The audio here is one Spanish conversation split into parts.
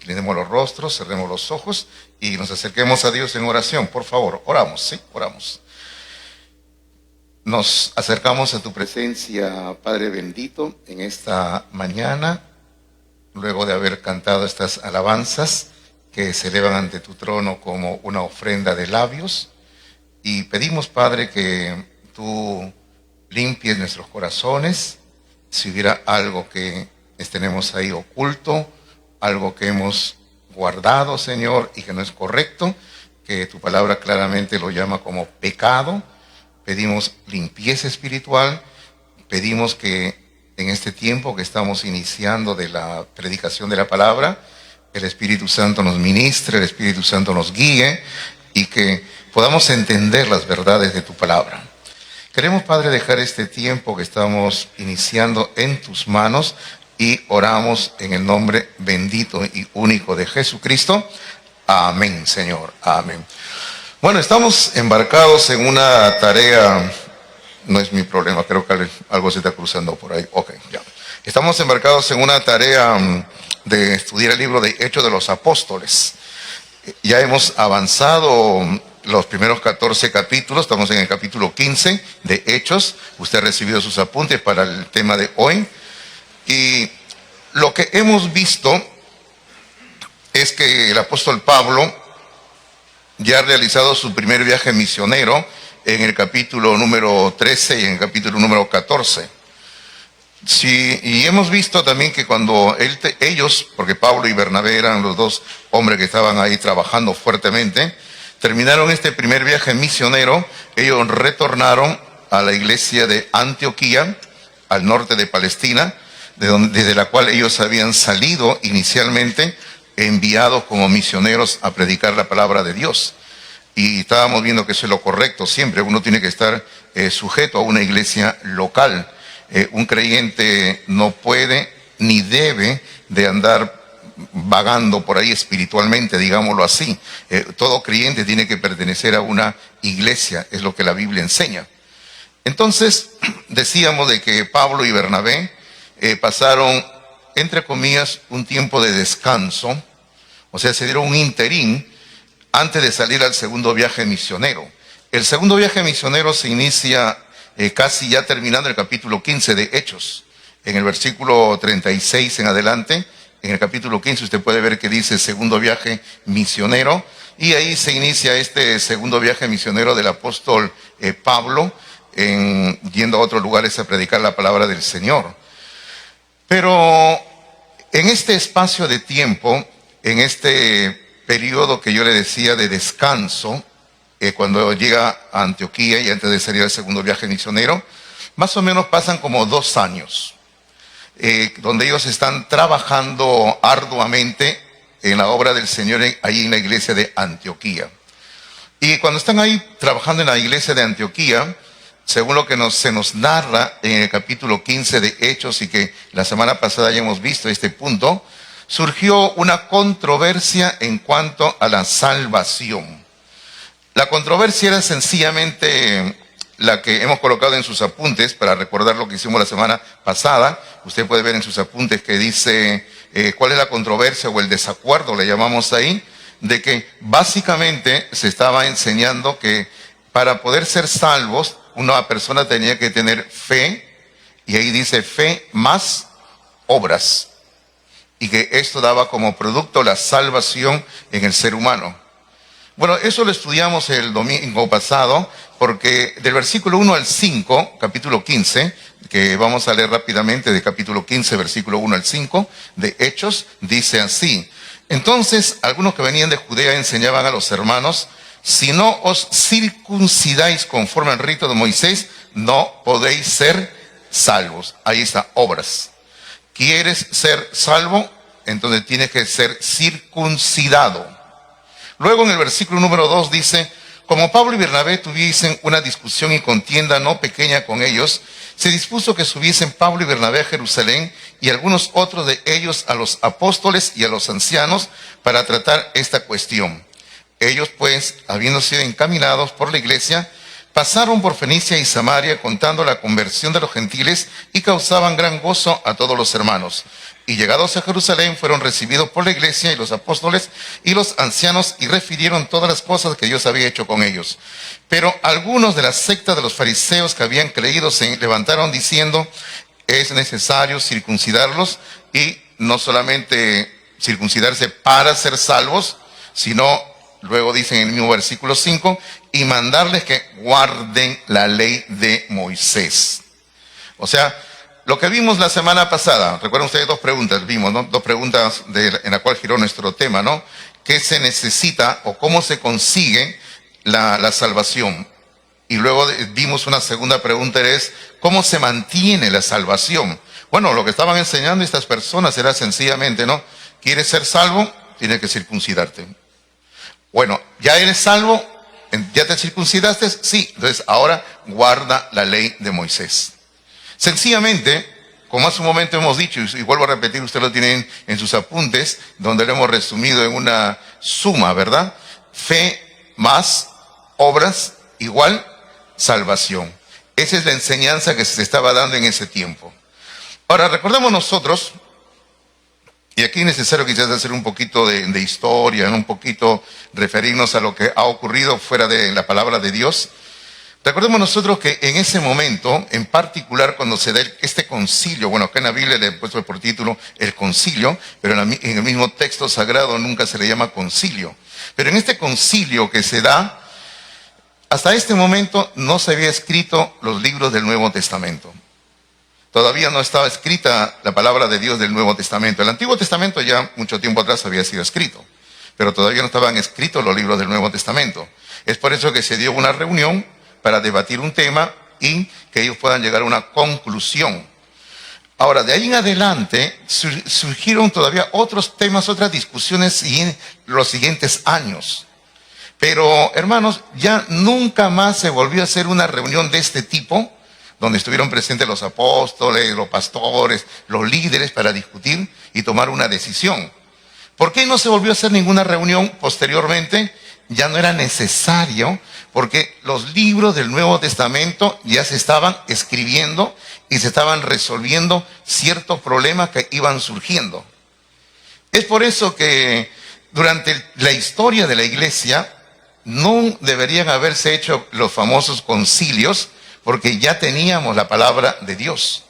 inclinemos los rostros, cerremos los ojos y nos acerquemos a Dios en oración. Por favor, oramos, ¿sí? Oramos. Nos acercamos a tu presencia, Padre bendito, en esta mañana, luego de haber cantado estas alabanzas que se elevan ante tu trono como una ofrenda de labios. Y pedimos, Padre, que tú limpies nuestros corazones. Si hubiera algo que tenemos ahí oculto, algo que hemos guardado, Señor, y que no es correcto, que tu palabra claramente lo llama como pecado, pedimos limpieza espiritual. Pedimos que en este tiempo que estamos iniciando de la predicación de la palabra, el Espíritu Santo nos ministre, el Espíritu Santo nos guíe y que podamos entender las verdades de tu palabra. Queremos, Padre, dejar este tiempo que estamos iniciando en tus manos y oramos en el nombre bendito y único de Jesucristo. Amén, Señor. Amén. Bueno, estamos embarcados en una tarea, no es mi problema, creo que algo se está cruzando por ahí. Ok, ya. Estamos embarcados en una tarea de estudiar el libro de Hechos de los Apóstoles. Ya hemos avanzado los primeros 14 capítulos, estamos en el capítulo 15 de Hechos. Usted ha recibido sus apuntes para el tema de hoy. Y lo que hemos visto es que el apóstol Pablo ya ha realizado su primer viaje misionero en el capítulo número 13 y en el capítulo número 14. Sí, y hemos visto también que cuando ellos, porque Pablo y Bernabé eran los dos hombres que estaban ahí trabajando fuertemente, terminaron este primer viaje misionero, ellos retornaron a la iglesia de Antioquía, al norte de Palestina, desde la cual ellos habían salido inicialmente, enviados como misioneros a predicar la palabra de Dios. Y estábamos viendo que eso es lo correcto siempre. Uno tiene que estar sujeto a una iglesia local. Un creyente no puede ni debe de andar vagando por ahí espiritualmente, digámoslo así. Todo creyente tiene que pertenecer a una iglesia, es lo que la Biblia enseña. Entonces, decíamos de que Pablo y Bernabé pasaron, entre comillas, un tiempo de descanso, o sea, se dieron un interín antes de salir al segundo viaje misionero. El segundo viaje misionero se inicia casi ya terminando el capítulo 15 de Hechos. En el versículo 36 en adelante, en el capítulo 15 usted puede ver que dice segundo viaje misionero, y ahí se inicia este segundo viaje misionero del apóstol Pablo, yendo a otros lugares a predicar la palabra del Señor. Pero en este espacio de tiempo, en este periodo que yo le decía de descanso, cuando llega a Antioquía y antes de salir al segundo viaje misionero, más o menos pasan como 2 años, donde ellos están trabajando arduamente en la obra del Señor ahí en la iglesia de Antioquía. Y cuando están ahí trabajando en la iglesia de Antioquía, según lo que se nos narra en el capítulo 15 de Hechos, y que la semana pasada ya hemos visto este punto, surgió una controversia en cuanto a la salvación. La controversia era sencillamente la que hemos colocado en sus apuntes, para recordar lo que hicimos la semana pasada. Usted puede ver en sus apuntes que dice cuál es la controversia o el desacuerdo, le llamamos ahí, de que básicamente se estaba enseñando que para poder ser salvos, una persona tenía que tener fe, y ahí dice fe más obras, y que esto daba como producto la salvación en el ser humano. Bueno, eso lo estudiamos el domingo pasado, porque del versículo 1 al 5, capítulo 15, que vamos a leer rápidamente, de capítulo 15, versículo 1 al 5, de Hechos, dice así: entonces algunos que venían de Judea enseñaban a los hermanos: si no os circuncidáis conforme al rito de Moisés, no podéis ser salvos. Ahí está, obras. ¿Quieres ser salvo? Entonces tienes que ser circuncidado. Luego en el versículo número 2 dice: como Pablo y Bernabé tuviesen una discusión y contienda no pequeña con ellos, se dispuso que subiesen Pablo y Bernabé a Jerusalén y algunos otros de ellos a los apóstoles y a los ancianos para tratar esta cuestión. Ellos pues, habiendo sido encaminados por la iglesia, pasaron por Fenicia y Samaria contando la conversión de los gentiles y causaban gran gozo a todos los hermanos. Y llegados a Jerusalén fueron recibidos por la iglesia y los apóstoles y los ancianos y refirieron todas las cosas que Dios había hecho con ellos. Pero algunos de la secta de los fariseos que habían creído se levantaron diciendo: es necesario circuncidarlos, y no solamente circuncidarse para ser salvos, sino, luego dicen en el mismo versículo 5, y mandarles que guarden la ley de Moisés. O sea, lo que vimos la semana pasada, recuerden ustedes dos preguntas, vimos, ¿no? Dos preguntas en la cual giró nuestro tema, ¿no? ¿Qué se necesita o cómo se consigue la salvación? Y luego vimos una segunda pregunta, es ¿cómo se mantiene la salvación? Bueno, lo que estaban enseñando estas personas era sencillamente, ¿no? ¿Quieres ser salvo? Tienes que circuncidarte. Bueno, ¿ya eres salvo? ¿Ya te circuncidaste? Sí. Entonces ahora guarda la ley de Moisés. Sencillamente, como hace un momento hemos dicho, y vuelvo a repetir, usted lo tiene en sus apuntes, donde lo hemos resumido en una suma, ¿verdad? Fe más obras igual salvación. Esa es la enseñanza que se estaba dando en ese tiempo. Ahora, recordemos nosotros, y aquí es necesario quizás hacer un poquito de historia, un poquito referirnos a lo que ha ocurrido fuera de la palabra de Dios. Recordemos nosotros que en ese momento, en particular cuando se da este concilio, bueno, acá en la Biblia le he puesto por título el concilio, pero en el mismo texto sagrado nunca se le llama concilio. Pero en este concilio que se da, hasta este momento no se había escrito los libros del Nuevo Testamento. Todavía no estaba escrita la palabra de Dios del Nuevo Testamento. El Antiguo Testamento ya mucho tiempo atrás había sido escrito, pero todavía no estaban escritos los libros del Nuevo Testamento. Es por eso que se dio una reunión para debatir un tema y que ellos puedan llegar a una conclusión. Ahora, de ahí en adelante surgieron todavía otros temas, otras discusiones en los siguientes años. Pero, hermanos, ya nunca más se volvió a hacer una reunión de este tipo, donde estuvieron presentes los apóstoles, los pastores, los líderes para discutir y tomar una decisión. ¿Por qué no se volvió a hacer ninguna reunión posteriormente? Ya no era necesario, porque los libros del Nuevo Testamento ya se estaban escribiendo y se estaban resolviendo ciertos problemas que iban surgiendo. Es por eso que durante la historia de la iglesia no deberían haberse hecho los famosos concilios, porque ya teníamos la palabra de Dios.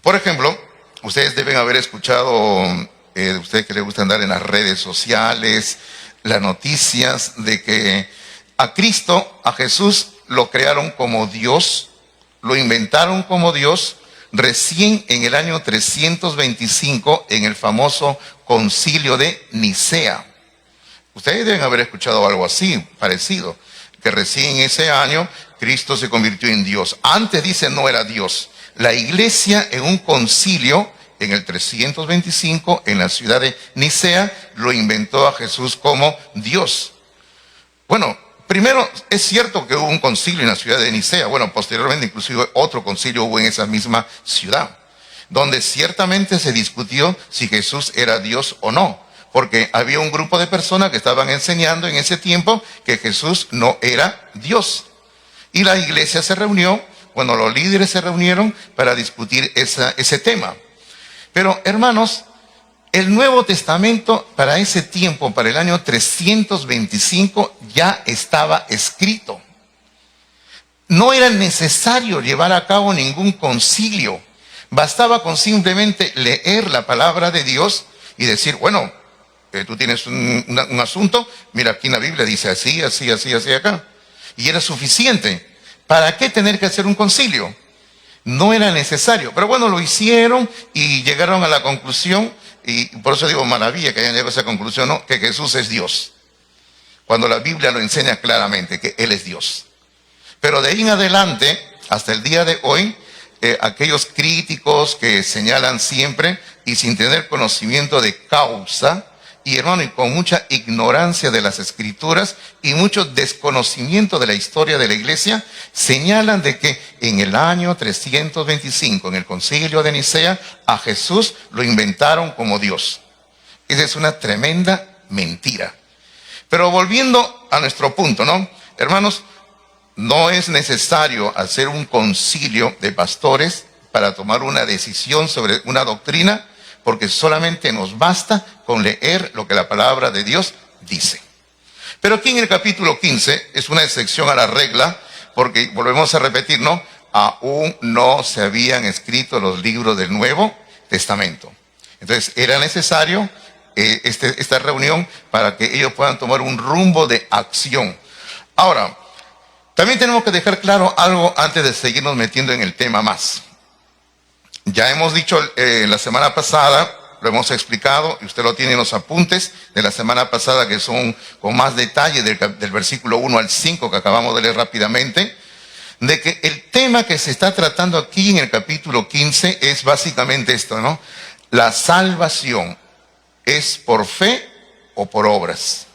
Por ejemplo, ustedes deben haber escuchado, ustedes que les gusta andar en las redes sociales, las noticias de que a Cristo, a Jesús, lo crearon como Dios, lo inventaron como Dios, recién en el año 325, en el famoso concilio de Nicea. Ustedes deben haber escuchado algo así, parecido, que recién en ese año Cristo se convirtió en Dios. Antes, dice, no era Dios. La iglesia en un concilio en el 325, en la ciudad de Nicea, lo inventó a Jesús como Dios. Bueno, primero es cierto que hubo un concilio en la ciudad de Nicea. Bueno, posteriormente inclusive otro concilio hubo en esa misma ciudad, donde ciertamente se discutió si Jesús era Dios o no, porque había un grupo de personas que estaban enseñando en ese tiempo que Jesús no era Dios. Y la iglesia se reunió, bueno, los líderes se reunieron para discutir ese tema. Pero, hermanos, el Nuevo Testamento para ese tiempo, para el año 325, ya estaba escrito. No era necesario llevar a cabo ningún concilio. Bastaba con simplemente leer la palabra de Dios y decir, bueno, tú tienes un asunto, mira, aquí en la Biblia dice así, así, así, así acá. Y era suficiente. ¿Para qué tener que hacer un concilio? No era necesario. Pero bueno, lo hicieron y llegaron a la conclusión, y por eso digo maravilla que hayan llegado a esa conclusión, ¿no? Que Jesús es Dios. Cuando la Biblia lo enseña claramente, que Él es Dios. Pero de ahí en adelante, hasta el día de hoy, aquellos críticos que señalan siempre y sin tener conocimiento de causa, y hermano, y con mucha ignorancia de las escrituras y mucho desconocimiento de la historia de la iglesia, señalan de que en el año 325, en el concilio de Nicea, a Jesús lo inventaron como Dios. Esa es una tremenda mentira. Pero volviendo a nuestro punto, ¿no? Hermanos, no es necesario hacer un concilio de pastores para tomar una decisión sobre una doctrina, porque solamente nos basta con leer lo que la palabra de Dios dice. Pero aquí en el capítulo 15 es una excepción a la regla, porque volvemos a repetir, ¿no? Aún no se habían escrito los libros del Nuevo Testamento. Entonces era necesario esta reunión para que ellos puedan tomar un rumbo de acción. Ahora, también tenemos que dejar claro algo antes de seguirnos metiendo en el tema más. Ya hemos dicho la semana pasada, lo hemos explicado, y usted lo tiene en los apuntes de la semana pasada, que son con más detalle del versículo 1 al 5 que acabamos de leer rápidamente, de que el tema que se está tratando aquí en el capítulo 15 es básicamente esto, ¿no? La salvación es por fe o por obras.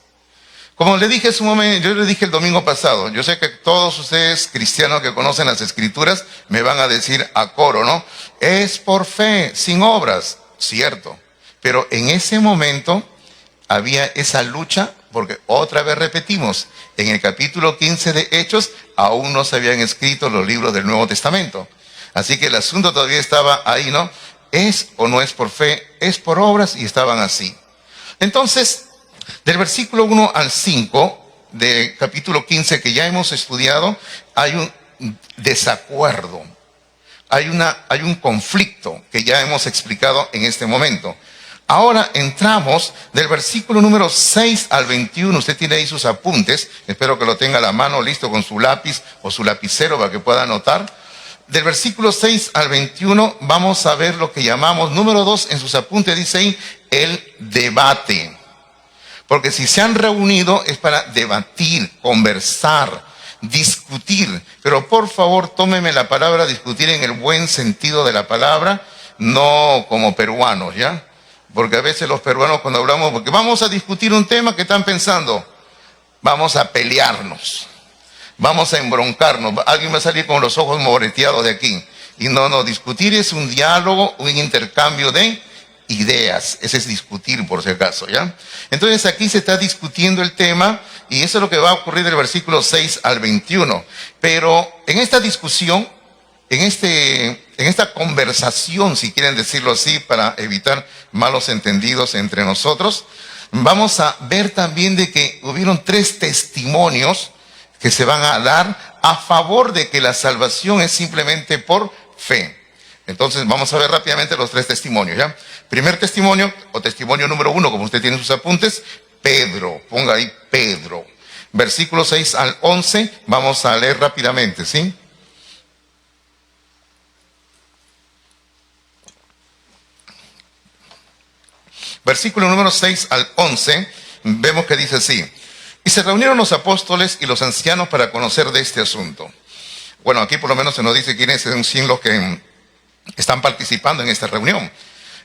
Como le dije hace un momento, yo le dije el domingo pasado, yo sé que todos ustedes cristianos que conocen las escrituras me van a decir a coro, ¿no? Es por fe, sin obras, cierto. Pero en ese momento había esa lucha, porque otra vez repetimos, en el capítulo 15 de Hechos aún no se habían escrito los libros del Nuevo Testamento. Así que el asunto todavía estaba ahí, ¿no? ¿Es o no es por fe? Es por obras, y estaban así. Entonces, del versículo 1 al 5 del capítulo 15 que ya hemos estudiado, hay un desacuerdo, hay un conflicto que ya hemos explicado en este momento. Ahora entramos del versículo número 6 al 21, usted tiene ahí sus apuntes, espero que lo tenga a la mano listo con su lápiz o su lapicero para que pueda anotar. Del versículo 6 al 21 vamos a ver lo que llamamos, número 2 en sus apuntes dice ahí, el debate. Porque si se han reunido es para debatir, conversar, discutir. Pero por favor, tómeme la palabra discutir en el buen sentido de la palabra, no como peruanos, ¿ya? Porque a veces los peruanos cuando hablamos, porque vamos a discutir un tema, que están pensando, vamos a pelearnos, vamos a embroncarnos, alguien va a salir con los ojos moreteados de aquí. Y no, discutir es un diálogo, un intercambio de ideas, ese es discutir por si acaso, ¿ya? Entonces aquí se está discutiendo el tema y eso es lo que va a ocurrir del versículo 6 al 21. Pero en esta discusión, en esta conversación, si quieren decirlo así, para evitar malos entendidos entre nosotros, vamos a ver también de que hubieron 3 testimonios que se van a dar a favor de que la salvación es simplemente por fe. Entonces vamos a ver rápidamente los 3 testimonios, ¿ya? Primer testimonio, o testimonio número 1, como usted tiene en sus apuntes, Pedro, ponga ahí Pedro. Versículo 6 al 11, vamos a leer rápidamente, ¿sí? Versículo número 6 al 11, vemos que dice así: y se reunieron los apóstoles y los ancianos para conocer de este asunto. Bueno, aquí por lo menos se nos dice quiénes son los que están participando en esta reunión.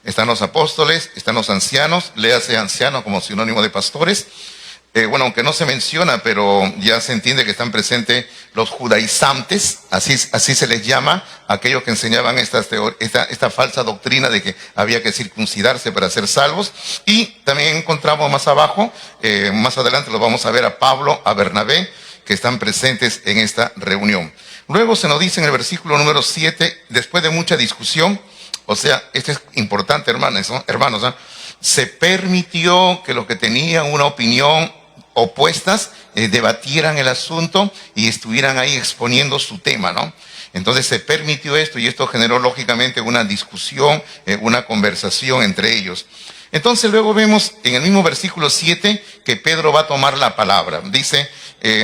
Están los apóstoles, están los ancianos, léase anciano como sinónimo de pastores. Bueno, aunque no se menciona, pero ya se entiende que están presentes los judaizantes, así se les llama, aquellos que enseñaban esta falsa doctrina de que había que circuncidarse para ser salvos. Y también encontramos más abajo, más adelante lo vamos a ver a Pablo, a Bernabé, que están presentes en esta reunión. Luego se nos dice en el versículo número 7, después de mucha discusión, o sea, esto es importante, hermanos, ¿no? Se permitió que los que tenían una opinión opuestas debatieran el asunto y estuvieran ahí exponiendo su tema, ¿no? Entonces se permitió esto y esto generó lógicamente una discusión, una conversación entre ellos. Entonces luego vemos en el mismo versículo 7 que Pedro va a tomar la palabra. Dice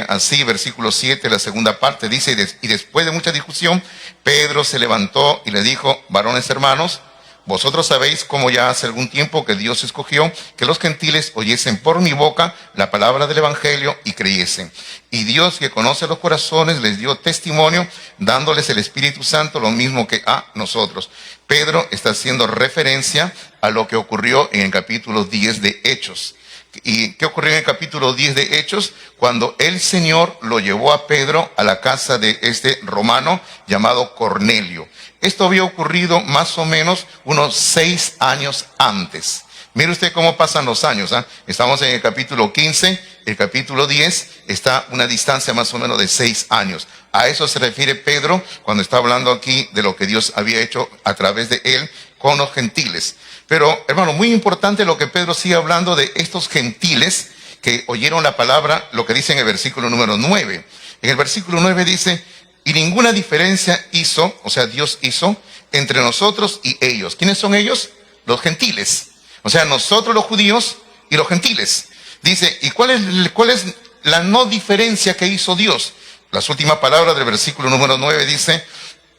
así, versículo 7, la segunda parte, dice, y después de mucha discusión, Pedro se levantó y le dijo: varones hermanos, vosotros sabéis cómo ya hace algún tiempo que Dios escogió que los gentiles oyesen por mi boca la palabra del evangelio y creyesen. Y Dios, que conoce los corazones, les dio testimonio, dándoles el Espíritu Santo, lo mismo que a nosotros. Pedro está haciendo referencia a lo que ocurrió en el capítulo 10 de Hechos. ¿Y qué ocurrió en el capítulo 10 de Hechos? Cuando el Señor lo llevó a Pedro a la casa de este romano llamado Cornelio. Esto había ocurrido más o menos unos 6 años antes. Mire usted cómo pasan los años, ¿eh? Estamos en el capítulo 15, el capítulo 10 está a una distancia más o menos de 6 años. A eso se refiere Pedro cuando está hablando aquí de lo que Dios había hecho a través de él con los gentiles. Pero, hermano, muy importante lo que Pedro sigue hablando de estos gentiles que oyeron la palabra, lo que dice en el versículo número 9. En el versículo 9 dice, y ninguna diferencia hizo, o sea, Dios hizo, entre nosotros y ellos. ¿Quiénes son ellos? Los gentiles. O sea, nosotros los judíos y los gentiles. Dice, ¿y cuál es la no diferencia que hizo Dios? Las últimas palabras del versículo número 9 dice,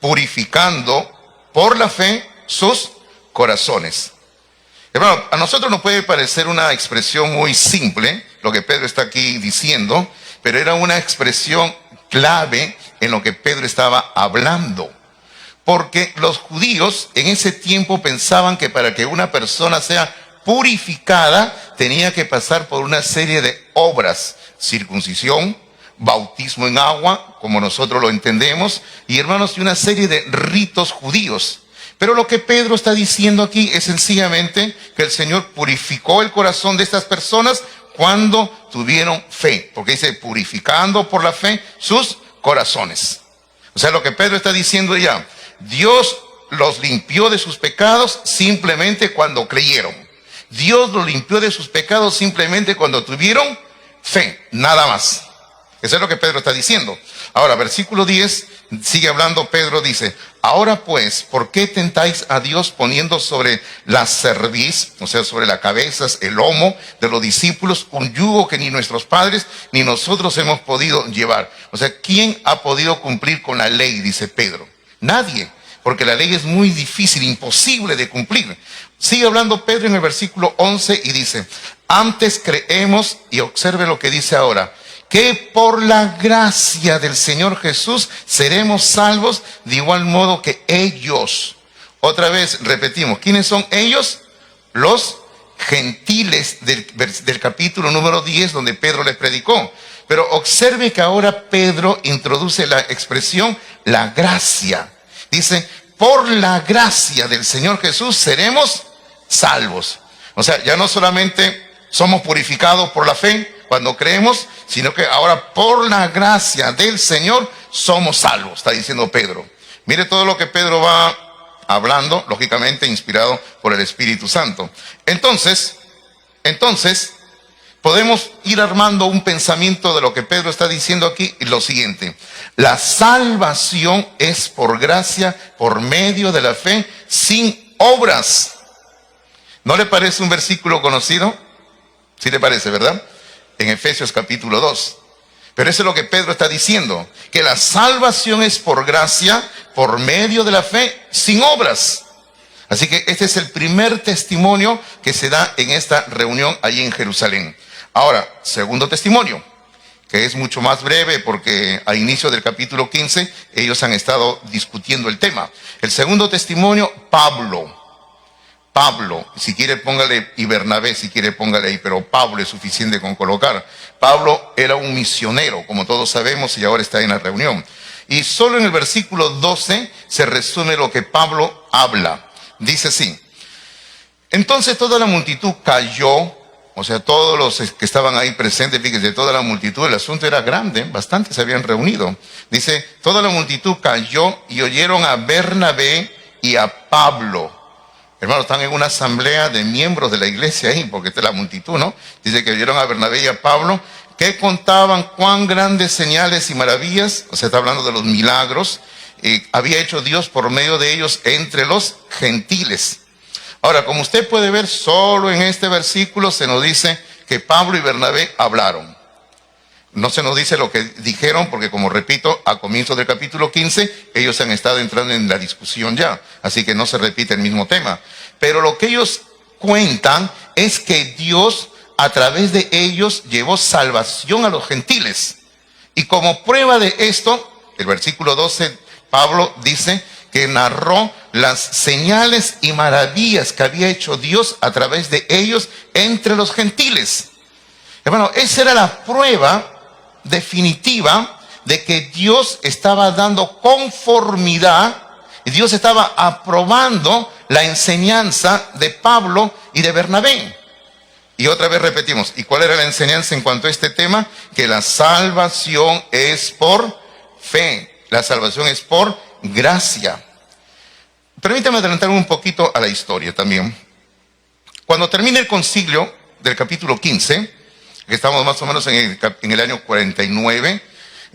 purificando por la fe sus corazones. Hermano, a nosotros nos puede parecer una expresión muy simple, lo que Pedro está aquí diciendo, pero era una expresión clave en lo que Pedro estaba hablando. Porque los judíos en ese tiempo pensaban que para que una persona sea purificada tenía que pasar por una serie de obras, circuncisión, bautismo en agua, como nosotros lo entendemos, y hermanos, y una serie de ritos judíos. Pero lo que Pedro está diciendo aquí es sencillamente que el Señor purificó el corazón de estas personas cuando tuvieron fe, porque dice purificando por la fe sus corazones. O sea, lo que Pedro está diciendo ya, Dios los limpió de sus pecados simplemente cuando creyeron. Dios los limpió de sus pecados simplemente cuando tuvieron fe, nada más. Eso es lo que Pedro está diciendo. Ahora, versículo 10, sigue hablando Pedro, dice, ahora pues, ¿por qué tentáis a Dios poniendo sobre la cerviz, o sea, sobre la cabeza, el lomo de los discípulos, un yugo que ni nuestros padres ni nosotros hemos podido llevar? O sea, ¿quién ha podido cumplir con la ley? Dice Pedro. Nadie, porque la ley es muy difícil, imposible de cumplir. Sigue hablando Pedro en el versículo 11 y dice, antes creemos, y observe lo que dice ahora, que por la gracia del Señor Jesús seremos salvos de igual modo que ellos. Otra vez repetimos, ¿quiénes son ellos? Los gentiles del capítulo número 10 donde Pedro les predicó. Pero observe que ahora Pedro introduce la expresión la gracia. Dice, por la gracia del Señor Jesús seremos salvos. O sea, ya no solamente somos purificados por la fe cuando creemos, sino que ahora por la gracia del Señor somos salvos, está diciendo Pedro. Mire todo lo que Pedro va hablando, lógicamente inspirado por el Espíritu Santo. Entonces, podemos ir armando un pensamiento de lo que Pedro está diciendo aquí, y lo siguiente: la salvación es por gracia, por medio de la fe, sin obras. ¿No le parece un versículo conocido? Sí le parece, ¿verdad? En Efesios capítulo 2. Pero eso es lo que Pedro está diciendo, que la salvación es por gracia, por medio de la fe, sin obras. Así que este es el primer testimonio que se da en esta reunión allí en Jerusalén. Ahora, segundo testimonio, que es mucho más breve porque a inicio del capítulo 15 ellos han estado discutiendo el tema. El segundo testimonio, Pablo, si quiere póngale, y Bernabé si quiere póngale ahí, pero Pablo es suficiente con colocar. Pablo era un misionero, como todos sabemos, y ahora está en la reunión. Y solo en el versículo 12 se resume lo que Pablo habla. Dice así: entonces toda la multitud cayó, o sea, todos los que estaban ahí presentes, fíjense, toda la multitud, el asunto era grande, bastantes se habían reunido. Dice, toda la multitud cayó y oyeron a Bernabé y a Pablo. Hermanos, están en una asamblea de miembros de la iglesia ahí, porque esta es la multitud, ¿no? Dice que oyeron a Bernabé y a Pablo, que contaban cuán grandes señales y maravillas, o sea, está hablando de los milagros, había hecho Dios por medio de ellos entre los gentiles. Ahora, como usted puede ver, solo en este versículo se nos dice que Pablo y Bernabé hablaron. No se nos dice lo que dijeron, porque como repito, a comienzo del capítulo 15, ellos han estado entrando en la discusión ya. Así que no se repite el mismo tema. Pero lo que ellos cuentan es que Dios, a través de ellos, llevó salvación a los gentiles. Y como prueba de esto, el versículo 12, Pablo dice que narró las señales y maravillas que había hecho Dios a través de ellos entre los gentiles. Hermano, esa era la prueba definitiva de que Dios estaba dando conformidad y Dios estaba aprobando la enseñanza de Pablo y de Bernabé. Y otra vez repetimos, ¿y cuál era la enseñanza en cuanto a este tema? Que la salvación es por fe. La salvación es por gracia. Permítame adelantar un poquito a la historia también. Cuando termina el concilio del capítulo 15, que estamos más o menos en el año 49,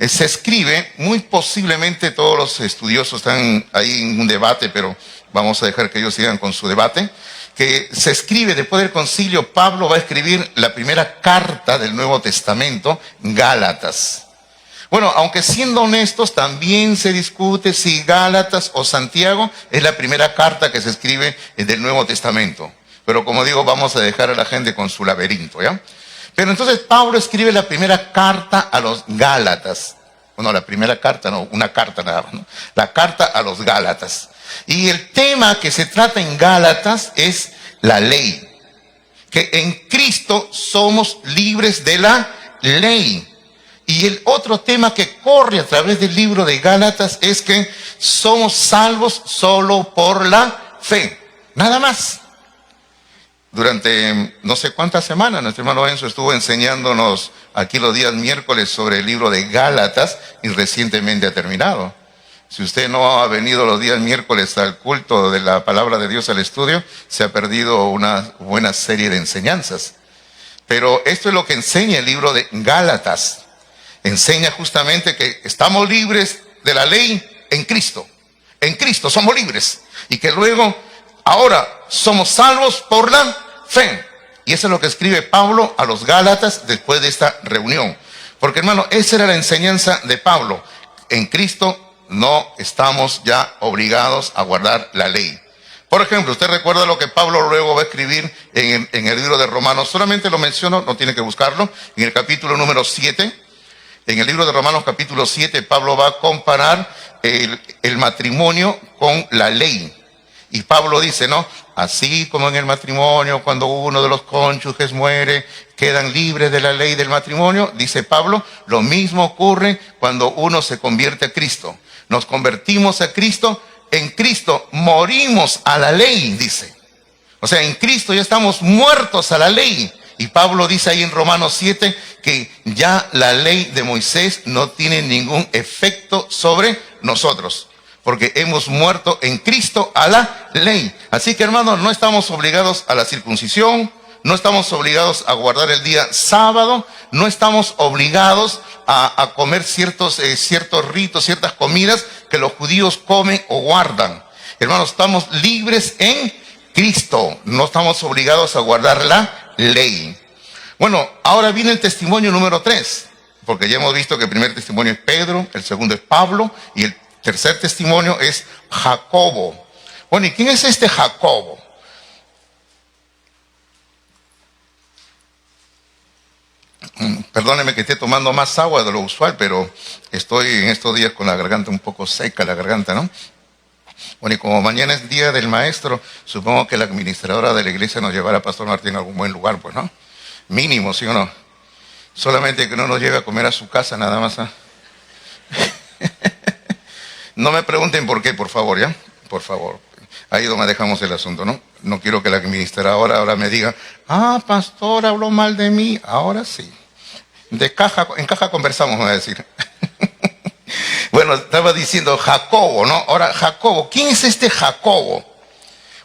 se escribe, muy posiblemente todos los estudiosos están ahí en un debate, pero vamos a dejar que ellos sigan con su debate, que se escribe después del concilio. Pablo va a escribir la primera carta del Nuevo Testamento, Gálatas. Bueno, aunque siendo honestos, también se discute si Gálatas o Santiago es la primera carta que se escribe del Nuevo Testamento. Pero como digo, vamos a dejar a la gente con su laberinto, ¿ya? Pero entonces Pablo escribe la primera carta a los Gálatas. Bueno, la primera carta, no, una carta nada más, ¿no? La carta a los Gálatas. Y el tema que se trata en Gálatas es la ley. Que en Cristo somos libres de la ley. Y el otro tema que corre a través del libro de Gálatas es que somos salvos solo por la fe. Nada más. Durante no sé cuántas semanas, nuestro hermano Enzo estuvo enseñándonos aquí los días miércoles sobre el libro de Gálatas y recientemente ha terminado. Si usted no ha venido los días miércoles al culto de la palabra de Dios, al estudio, se ha perdido una buena serie de enseñanzas. Pero esto es lo que enseña el libro de Gálatas. Enseña justamente que estamos libres de la ley en Cristo. En Cristo somos libres. Y que luego, ahora, somos salvos por la fe. Y eso es lo que escribe Pablo a los Gálatas después de esta reunión. Porque, hermano, esa era la enseñanza de Pablo. En Cristo no estamos ya obligados a guardar la ley. Por ejemplo, usted recuerda lo que Pablo luego va a escribir en el libro de Romanos. Solamente lo menciono, no tiene que buscarlo. En el capítulo número 7. En el libro de Romanos capítulo 7, Pablo va a comparar el matrimonio con la ley. Y Pablo dice, ¿no? Así como en el matrimonio, cuando uno de los cónyuges muere, quedan libres de la ley del matrimonio, dice Pablo, lo mismo ocurre cuando uno se convierte a Cristo. Nos convertimos a Cristo, en Cristo morimos a la ley, dice. O sea, en Cristo ya estamos muertos a la ley. Y Pablo dice ahí en Romanos 7 que ya la ley de Moisés no tiene ningún efecto sobre nosotros, porque hemos muerto en Cristo a la ley. Así que, hermanos, no estamos obligados a la circuncisión, no estamos obligados a guardar el día sábado, no estamos obligados a comer ciertos ritos, ciertas comidas que los judíos comen o guardan. Hermanos, estamos libres en Cristo, no estamos obligados a guardar la ley. Bueno, ahora viene el testimonio número 3, porque ya hemos visto que el primer testimonio es Pedro, el segundo es Pablo y el tercer testimonio es Jacobo. Bueno, ¿y quién es este Jacobo? Perdóneme que esté tomando más agua de lo usual, pero estoy en estos días con la garganta un poco seca, la garganta, ¿no? Bueno, y como mañana es día del maestro, supongo que la administradora de la iglesia nos llevará a Pastor Martín a algún buen lugar, pues, ¿no? Mínimo, ¿sí o no? Solamente que no nos lleve a comer a su casa, nada más, ¿eh? No me pregunten por qué, por favor, ¿ya? Por favor. Ahí donde dejamos el asunto, ¿no? No quiero que la administradora ahora me diga, pastor, habló mal de mí. Ahora sí. En caja conversamos, me va a decir. Bueno, estaba diciendo Jacobo, ¿no? Ahora, Jacobo, ¿quién es este Jacobo?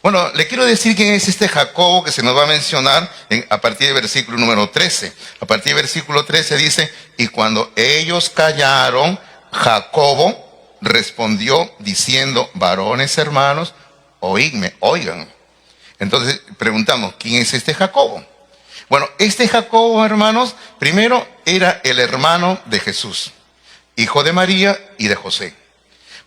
Bueno, le quiero decir quién es este Jacobo que se nos va a mencionar a partir del versículo número 13. A partir del versículo 13 dice, y cuando ellos callaron, Jacobo respondió diciendo, varones hermanos, oídme, oigan. Entonces preguntamos, ¿quién es este Jacobo? Bueno, este Jacobo, hermanos, primero era el hermano de Jesús, hijo de María y de José.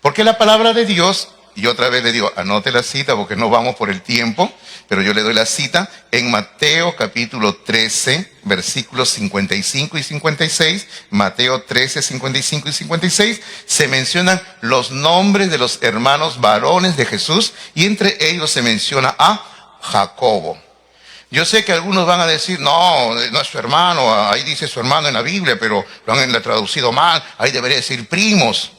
Porque la palabra de Dios, y otra vez le digo, anote la cita porque no vamos por el tiempo, pero yo le doy la cita, en Mateo capítulo 13, versículos 55 y 56, Mateo 13, 55 y 56, se mencionan los nombres de los hermanos varones de Jesús, y entre ellos se menciona a Jacobo. Yo sé que algunos van a decir, no es su hermano, ahí dice su hermano en la Biblia, pero lo han traducido mal, ahí debería decir primos.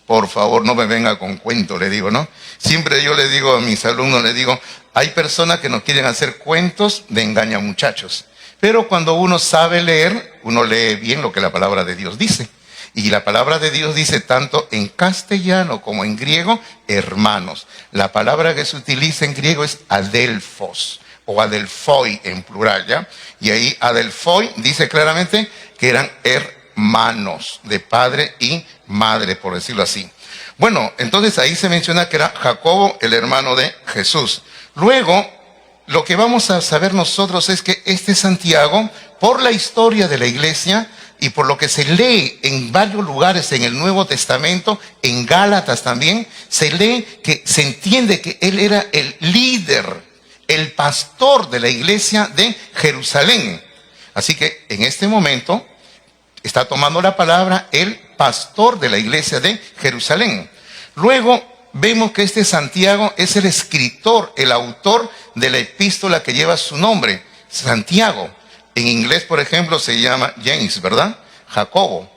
Por favor, no me venga con cuento, le digo, ¿no? Siempre yo le digo a mis alumnos, le digo, hay personas que nos quieren hacer cuentos de engañamuchachos. Pero cuando uno sabe leer, uno lee bien lo que la palabra de Dios dice. Y la palabra de Dios dice tanto en castellano como en griego, hermanos. La palabra que se utiliza en griego es adelphos o adelphoi en plural, ¿ya? Y ahí adelphoi dice claramente que eran hermanos de padre y madre, por decirlo así. Bueno, entonces ahí se menciona que era Jacobo, el hermano de Jesús. Luego, lo que vamos a saber nosotros es que este Santiago, por la historia de la iglesia y por lo que se lee en varios lugares en el Nuevo Testamento, en Gálatas también, se lee que se entiende que él era el líder, el pastor de la iglesia de Jerusalén. Así que en este momento está tomando la palabra el pastor de la iglesia de Jerusalén. Luego vemos que este Santiago es el escritor, el autor de la epístola que lleva su nombre, Santiago. En inglés, por ejemplo, se llama James, ¿verdad? Jacobo.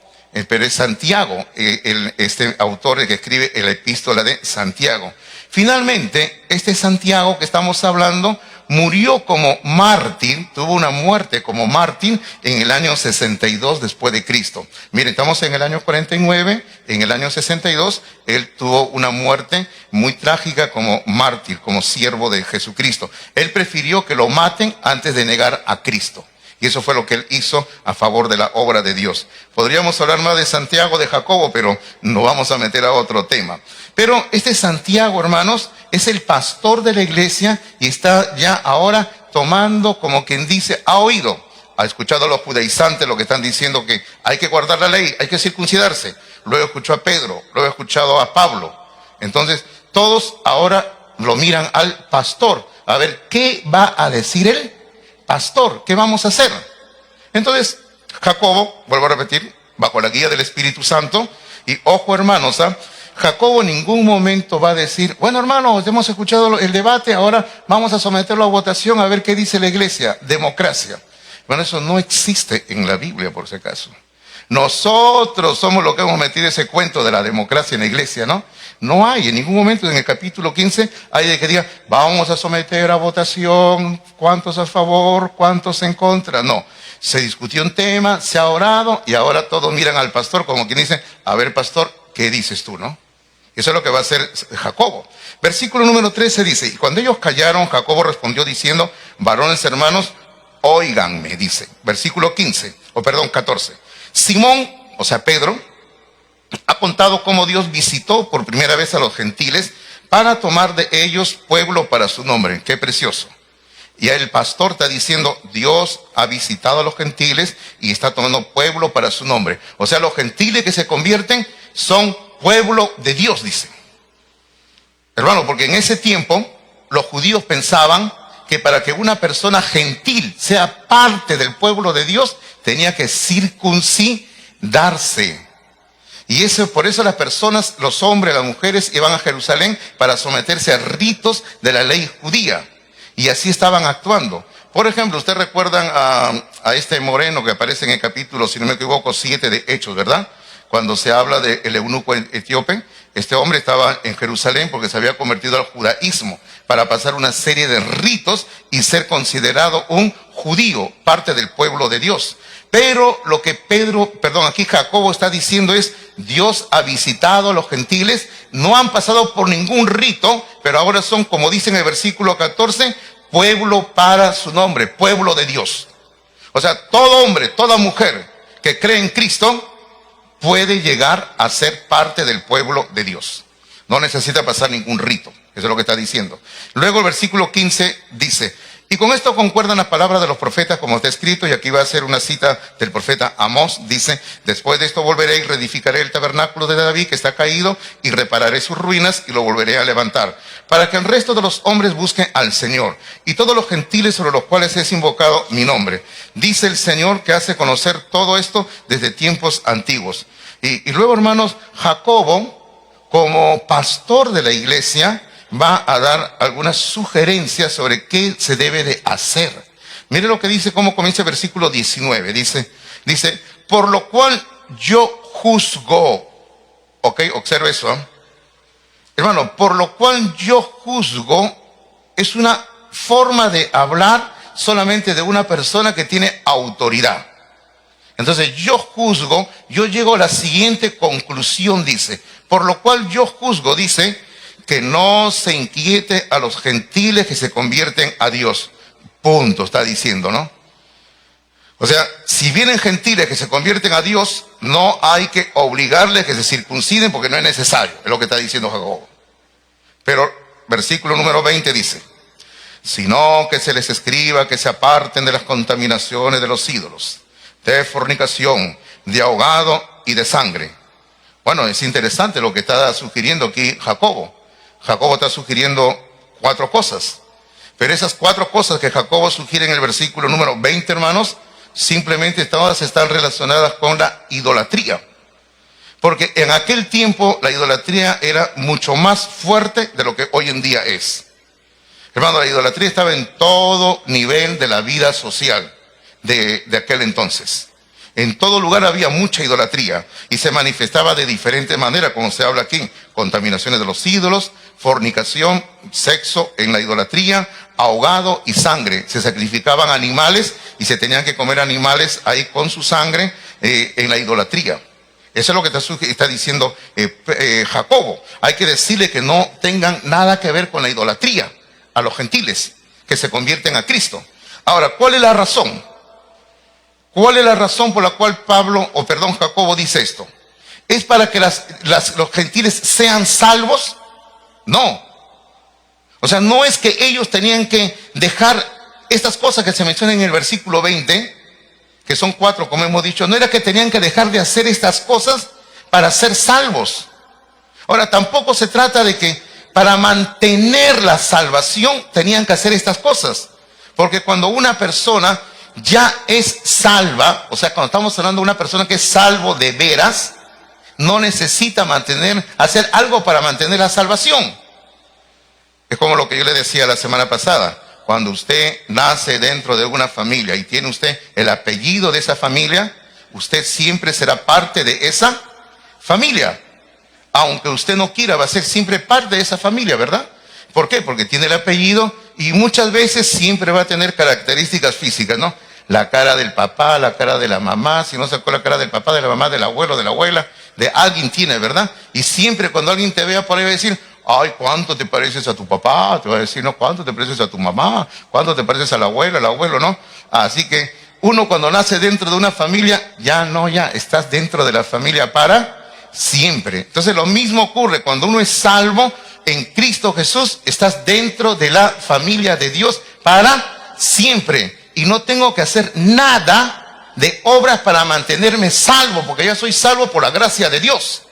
Pero es Santiago, este autor el que escribe la epístola de Santiago. Finalmente, este Santiago que estamos hablando murió como mártir, tuvo una muerte como mártir en el año 62 después de Cristo. Miren, estamos en el año 49, en el año 62, él tuvo una muerte muy trágica como mártir, como siervo de Jesucristo. Él prefirió que lo maten antes de negar a Cristo. Y eso fue lo que él hizo a favor de la obra de Dios. Podríamos hablar más de Santiago, de Jacobo, pero nos vamos a meter a otro tema. Pero este Santiago, hermanos, es el pastor de la iglesia y está ya ahora tomando, como quien dice, ha oído, ha escuchado a los judaizantes lo que están diciendo que hay que guardar la ley, hay que circuncidarse. Luego escuchó a Pedro, luego escuchado a Pablo. Entonces, todos ahora lo miran al pastor. A ver, ¿qué va a decir él? Pastor, ¿qué vamos a hacer? Entonces, Jacobo, vuelvo a repetir, bajo la guía del Espíritu Santo, y ojo hermanos, Jacobo en ningún momento va a decir, bueno hermanos, hemos escuchado el debate, ahora vamos a someterlo a votación a ver qué dice la iglesia, democracia. Bueno, eso no existe en la Biblia, por si acaso. Nosotros somos los que hemos metido ese cuento de la democracia en la iglesia, ¿no? No hay, en ningún momento en el capítulo 15 hay de que diga, vamos a someter a votación, cuántos a favor, cuántos en contra. No, se discutió un tema, se ha orado y ahora todos miran al pastor como quien dice, a ver pastor, ¿qué dices tú, no? Eso es lo que va a hacer Jacobo. Versículo número 13 dice, y cuando ellos callaron, Jacobo respondió diciendo, varones hermanos, óiganme, dice. Versículo 14. Simón, o sea Pedro, ha contado cómo Dios visitó por primera vez a los gentiles para tomar de ellos pueblo para su nombre. Qué precioso. Y el pastor está diciendo, Dios ha visitado a los gentiles y está tomando pueblo para su nombre. O sea, los gentiles que se convierten son pueblo de Dios, dice. Hermano, porque en ese tiempo los judíos pensaban que para que una persona gentil sea parte del pueblo de Dios, tenía que circuncidarse. Y eso, por eso las personas, los hombres, las mujeres, iban a Jerusalén para someterse a ritos de la ley judía. Y así estaban actuando. Por ejemplo, ustedes recuerdan a este moreno que aparece en el capítulo, si no me equivoco, 7 de Hechos, ¿verdad? Cuando se habla del eunuco etíope, este hombre estaba en Jerusalén porque se había convertido al judaísmo para pasar una serie de ritos y ser considerado un judío, parte del pueblo de Dios. Pero lo que aquí Jacobo está diciendo es, Dios ha visitado a los gentiles, no han pasado por ningún rito, pero ahora son, como dice en el versículo 14, pueblo para su nombre, pueblo de Dios. O sea, todo hombre, toda mujer que cree en Cristo puede llegar a ser parte del pueblo de Dios. No necesita pasar ningún rito. Eso es lo que está diciendo. Luego el versículo 15 dice, y con esto concuerdan las palabras de los profetas como está escrito, y aquí va a ser una cita del profeta Amós, dice, después de esto volveré y reedificaré el tabernáculo de David que está caído y repararé sus ruinas y lo volveré a levantar, para que el resto de los hombres busquen al Señor y todos los gentiles sobre los cuales es invocado mi nombre. Dice el Señor que hace conocer todo esto desde tiempos antiguos. Y luego, hermanos, Jacobo, como pastor de la iglesia, va a dar algunas sugerencias sobre qué se debe de hacer. Mire lo que dice, cómo comienza el versículo 19. Dice, por lo cual yo juzgo. Ok, observe eso. Hermano, por lo cual yo juzgo es una forma de hablar solamente de una persona que tiene autoridad. Entonces yo juzgo, yo llego a la siguiente conclusión, dice. Por lo cual yo juzgo, dice, que no se inquiete a los gentiles que se convierten a Dios. Punto, está diciendo, ¿no? O sea, si vienen gentiles que se convierten a Dios, no hay que obligarles que se circunciden porque no es necesario, es lo que está diciendo Jacobo. Pero versículo número 20 dice, sino que se les escriba que se aparten de las contaminaciones de los ídolos, de fornicación, de ahogado y de sangre. Bueno, es interesante lo que está sugiriendo aquí Jacobo. Jacobo está sugiriendo 4 cosas. Pero esas 4 cosas que Jacobo sugiere en el versículo número 20, hermanos, simplemente todas están relacionadas con la idolatría. Porque en aquel tiempo la idolatría era mucho más fuerte de lo que hoy en día es. Hermano, la idolatría estaba en todo nivel de la vida social de aquel entonces. En todo lugar había mucha idolatría y se manifestaba de diferentes maneras, como se habla aquí. Contaminaciones de los ídolos, fornicación, sexo en la idolatría, ahogado y sangre. Se sacrificaban animales y se tenían que comer animales ahí con su sangre en la idolatría. Eso es lo que está diciendo Jacobo. Hay que decirle que no tengan nada que ver con la idolatría a los gentiles que se convierten a Cristo. Ahora, ¿cuál es la razón? ¿Cuál es la razón por la cual Jacobo dice esto? ¿Es para que los gentiles sean salvos? No. O sea, no es que ellos tenían que dejar estas cosas que se mencionan en el versículo 20, que son 4, como hemos dicho, no era que tenían que dejar de hacer estas cosas para ser salvos. Ahora, tampoco se trata de que para mantener la salvación tenían que hacer estas cosas. Porque cuando una persona ya es salva, o sea, cuando estamos hablando de una persona que es salvo de veras, no necesita hacer algo para mantener la salvación. Es como lo que yo le decía la semana pasada. Cuando usted nace dentro de una familia y tiene usted el apellido de esa familia, usted siempre será parte de esa familia. Aunque usted no quiera, va a ser siempre parte de esa familia, ¿verdad? ¿Por qué? Porque tiene el apellido y muchas veces siempre va a tener características físicas, ¿no? La cara del papá, la cara de la mamá, si no sacó la cara del papá, de la mamá, del abuelo, de la abuela, de alguien tiene, ¿verdad? Y siempre cuando alguien te vea por ahí va a decir, ay, ¿cuánto te pareces a tu papá? Te va a decir, no, ¿cuánto te pareces a tu mamá? ¿Cuánto te pareces a la abuela, al abuelo, no? Así que uno cuando nace dentro de una familia, ya estás dentro de la familia para siempre. Entonces lo mismo ocurre cuando uno es salvo en Cristo Jesús, estás dentro de la familia de Dios para siempre. Y no tengo que hacer nada de obras para mantenerme salvo, porque ya soy salvo por la gracia de Dios.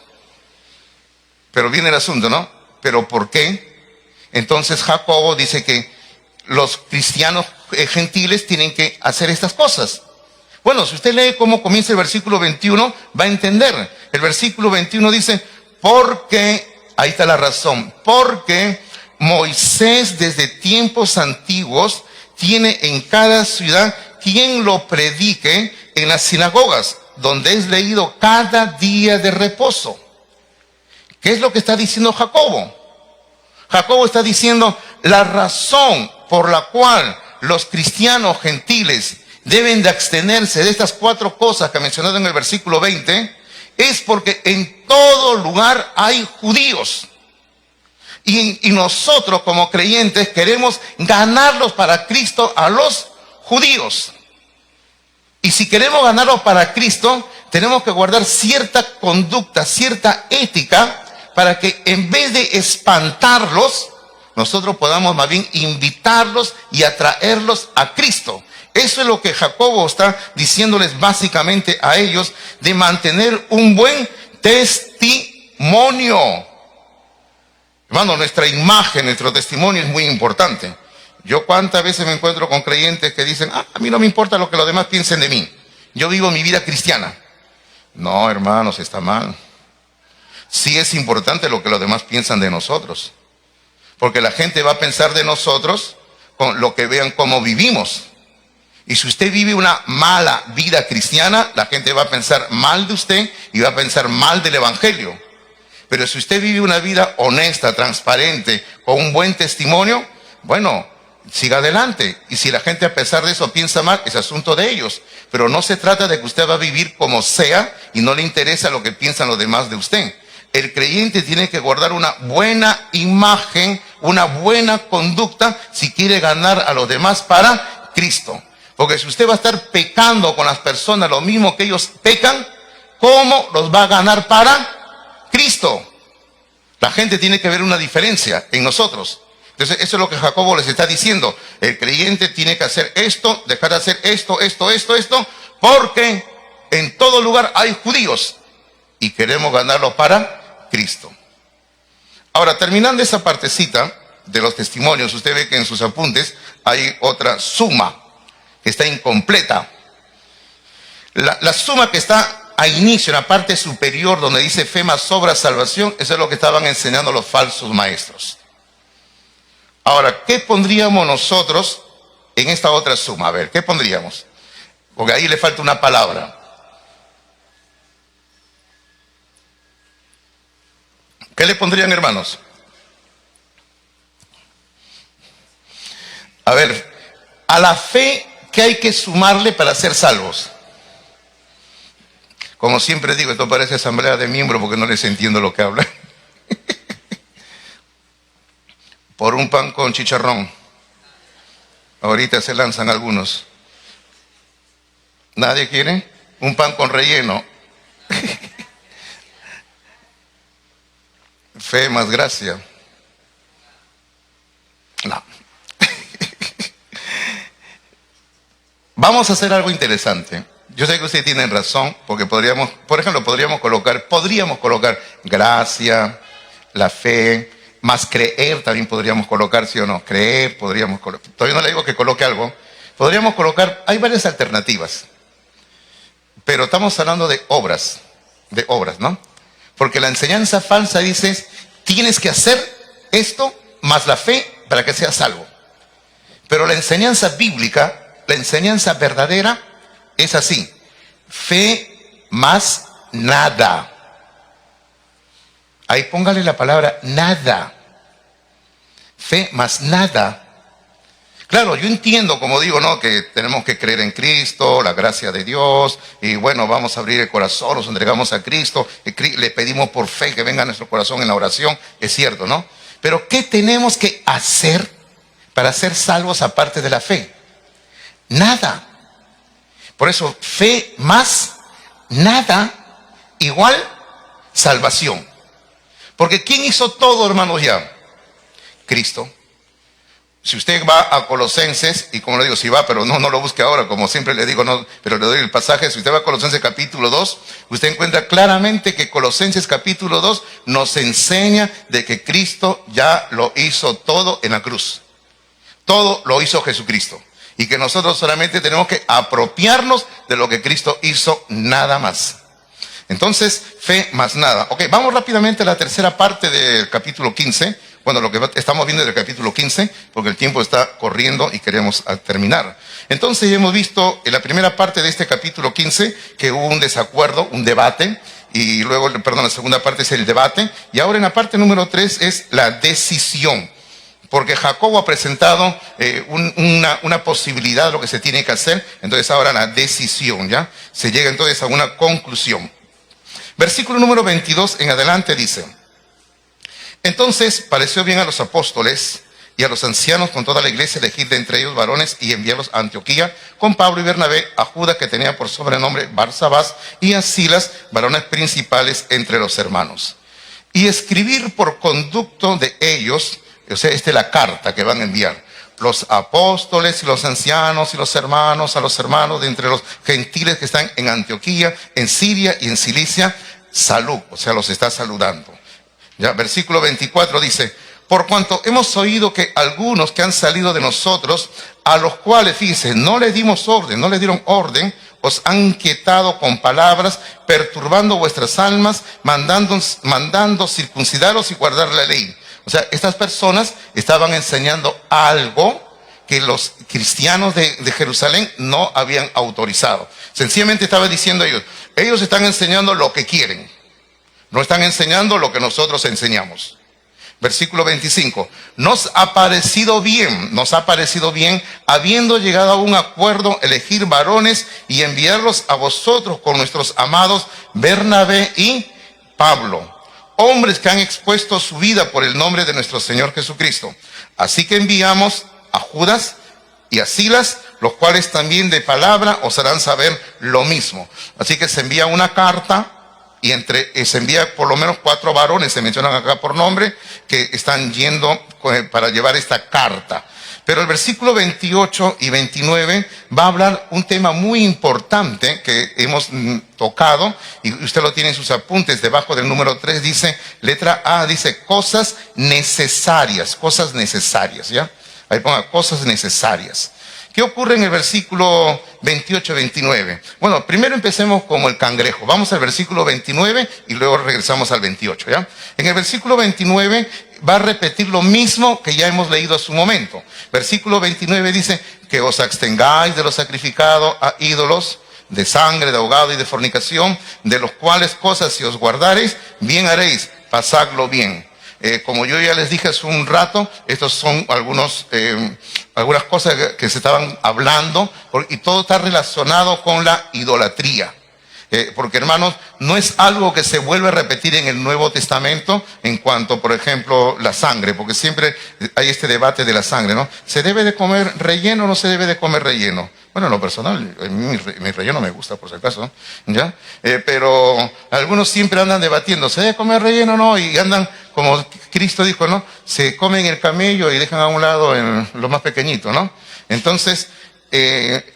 Pero viene el asunto, ¿no? ¿Pero por qué? Entonces Jacobo dice que los cristianos gentiles tienen que hacer estas cosas. Bueno, si usted lee cómo comienza el versículo 21, va a entender. El versículo 21 dice, ahí está la razón, porque Moisés desde tiempos antiguos tiene en cada ciudad quien lo predique en las sinagogas, donde es leído cada día de reposo. ¿Qué es lo que está diciendo Jacobo? Jacobo está diciendo la razón por la cual los cristianos gentiles deben de abstenerse de estas 4 cosas que ha mencionado en el versículo 20, es porque en todo lugar hay judíos. Y nosotros como creyentes queremos ganarlos para Cristo a los judíos. Y si queremos ganarlos para Cristo, tenemos que guardar cierta conducta, cierta ética, para que en vez de espantarlos, nosotros podamos más bien invitarlos y atraerlos a Cristo. Eso es lo que Jacobo está diciéndoles básicamente a ellos, de mantener un buen testimonio. Hermano, nuestra imagen, nuestro testimonio es muy importante. Yo cuántas veces me encuentro con creyentes que dicen, a mí no me importa lo que los demás piensen de mí. Yo vivo mi vida cristiana. No, hermanos, está mal. Sí es importante lo que los demás piensan de nosotros. Porque la gente va a pensar de nosotros con lo que vean cómo vivimos. Y si usted vive una mala vida cristiana, la gente va a pensar mal de usted y va a pensar mal del evangelio. Pero si usted vive una vida honesta, transparente, con un buen testimonio, bueno, siga adelante. Y si la gente a pesar de eso piensa mal, es asunto de ellos. Pero no se trata de que usted va a vivir como sea y no le interesa lo que piensan los demás de usted. El creyente tiene que guardar una buena imagen, una buena conducta si quiere ganar a los demás para Cristo. Porque si usted va a estar pecando con las personas lo mismo que ellos pecan, ¿cómo los va a ganar para Cristo? La gente tiene que ver una diferencia en nosotros. Entonces eso es lo que Jacobo les está diciendo. El creyente tiene que hacer esto, dejar de hacer esto, porque en todo lugar hay judíos y queremos ganarlo para Cristo. Ahora, terminando esa partecita de los testimonios, usted ve que en sus apuntes hay otra suma que está incompleta. La suma que está a inicio, en la parte superior, donde dice fe más obra, salvación, eso es lo que estaban enseñando los falsos maestros. Ahora, ¿qué pondríamos nosotros en esta otra suma? A ver, ¿qué pondríamos? Porque ahí le falta una palabra. ¿Qué le pondrían, hermanos? A ver, a la fe, ¿qué hay que sumarle para ser salvos? Como siempre digo, esto parece asamblea de miembros porque no les entiendo lo que hablan. Por un pan con chicharrón. Ahorita se lanzan algunos. ¿Nadie quiere? Un pan con relleno. Fe más gracia. No. Vamos a hacer algo interesante. Yo sé que ustedes tienen razón, porque podríamos, por ejemplo, podríamos colocar gracia, la fe, más creer también podríamos colocar, ¿sí o no? Creer, podríamos colocar. Todavía no le digo que coloque algo. Podríamos colocar, hay varias alternativas. Pero estamos hablando de obras, ¿no? Porque la enseñanza falsa dice, tienes que hacer esto más la fe para que seas salvo. Pero la enseñanza bíblica, la enseñanza verdadera, es así: fe más nada. Ahí póngale la palabra nada. Fe más nada. Claro, yo entiendo, como digo, ¿no?, que tenemos que creer en Cristo, la gracia de Dios, y bueno, vamos a abrir el corazón, nos entregamos a Cristo, le pedimos por fe que venga a nuestro corazón en la oración, es cierto, ¿no? Pero ¿qué tenemos que hacer para ser salvos aparte de la fe? Nada. Por eso, fe más nada igual salvación. Porque ¿quién hizo todo, hermanos, ya? Cristo. Si usted va a Colosenses, y como le digo, si va, pero no lo busque ahora, como siempre le digo, no, pero le doy el pasaje. Si usted va a Colosenses capítulo 2, usted encuentra claramente que Colosenses capítulo 2 nos enseña de que Cristo ya lo hizo todo en la cruz. Todo lo hizo Jesucristo. Y que nosotros solamente tenemos que apropiarnos de lo que Cristo hizo, nada más. Entonces, fe más nada. Ok, vamos rápidamente a la tercera parte del capítulo 15. Bueno, lo que estamos viendo del capítulo 15, porque el tiempo está corriendo y queremos terminar. Entonces, ya hemos visto en la primera parte de este capítulo 15 que hubo un desacuerdo, un debate, y luego, la segunda parte es el debate, y ahora en la parte número 3 es la decisión. Porque Jacobo ha presentado una posibilidad de lo que se tiene que hacer, entonces ahora la decisión, ¿ya? Se llega entonces a una conclusión. Versículo número 22 en adelante dice: entonces pareció bien a los apóstoles y a los ancianos con toda la iglesia elegir de entre ellos varones y enviarlos a Antioquía con Pablo y Bernabé, a Judas, que tenía por sobrenombre Barsabás, y a Silas, varones principales entre los hermanos. Y escribir por conducto de ellos, o sea, esta es la carta que van a enviar, los apóstoles y los ancianos y los hermanos, a los hermanos de entre los gentiles que están en Antioquía, en Siria y en Cilicia, salud, o sea, los está saludando. Ya, versículo 24 dice: por cuanto hemos oído que algunos que han salido de nosotros, a los cuales, fíjense, no les dieron orden, os han inquietado con palabras, perturbando vuestras almas, mandando circuncidaros y guardar la ley. O sea, estas personas estaban enseñando algo que los cristianos de Jerusalén no habían autorizado. Sencillamente estaba diciendo ellos están enseñando lo que quieren. No están enseñando lo que nosotros enseñamos. Versículo 25. Nos ha parecido bien, habiendo llegado a un acuerdo, elegir varones y enviarlos a vosotros con nuestros amados Bernabé y Pablo, hombres que han expuesto su vida por el nombre de nuestro Señor Jesucristo. Así que enviamos a Judas y a Silas, los cuales también de palabra os harán saber lo mismo. Así que se envía una carta, y se envía por lo menos 4 varones, se mencionan acá por nombre, que están yendo para llevar esta carta. Pero el versículo 28 y 29 va a hablar un tema muy importante que hemos tocado, y usted lo tiene en sus apuntes, debajo del número 3 dice, letra A, dice cosas necesarias, ¿ya? Ahí ponga cosas necesarias. ¿Qué ocurre en el versículo 28-29? Bueno, primero empecemos como el cangrejo. Vamos al versículo 29 y luego regresamos al 28, ¿ya? En el versículo 29 va a repetir lo mismo que ya hemos leído hace un momento. Versículo 29 dice, que os abstengáis de lo sacrificado a ídolos, de sangre, de ahogado y de fornicación, de los cuales cosas si os guardareis, bien haréis, pasadlo bien. Como yo ya les dije hace un rato, estos son algunas cosas que se estaban hablando, y todo está relacionado con la idolatría. Porque hermanos, no es algo que se vuelve a repetir en el Nuevo Testamento en cuanto, por ejemplo, la sangre, porque siempre hay este debate de la sangre, ¿no? ¿Se debe de comer relleno o no se debe de comer relleno? Bueno, en lo personal, mi relleno me gusta, por si acaso, ¿ya? Pero algunos siempre andan debatiendo, ¿se debe comer relleno o no? Y andan, como Cristo dijo, ¿no? Se comen el camello y dejan a un lado lo más pequeñito, ¿no? Entonces,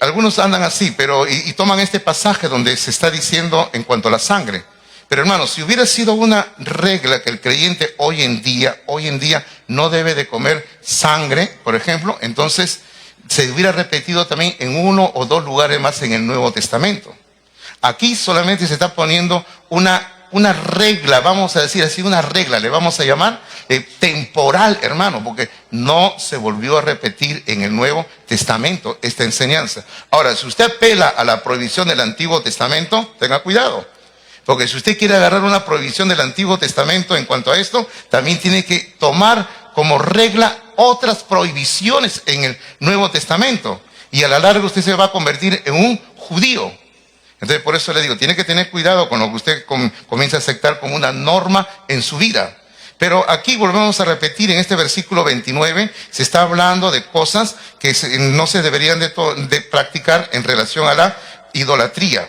algunos andan así, pero y toman este pasaje donde se está diciendo en cuanto a la sangre. Pero hermanos, si hubiera sido una regla que el creyente hoy en día no debe de comer sangre, por ejemplo, entonces se hubiera repetido también en 1 o 2 lugares más en el Nuevo Testamento. Aquí solamente se está poniendo una regla, vamos a decir así, una regla, le vamos a llamar temporal, hermano, porque no se volvió a repetir en el Nuevo Testamento esta enseñanza. Ahora, si usted apela a la prohibición del Antiguo Testamento, tenga cuidado, porque si usted quiere agarrar una prohibición del Antiguo Testamento en cuanto a esto, también tiene que tomar como regla otras prohibiciones en el Nuevo Testamento, y a la larga usted se va a convertir en un judío. Entonces, por eso le digo, tiene que tener cuidado con lo que usted comienza a aceptar como una norma en su vida. Pero aquí volvemos a repetir, en este versículo 29, se está hablando de cosas que no se deberían de practicar en relación a la idolatría.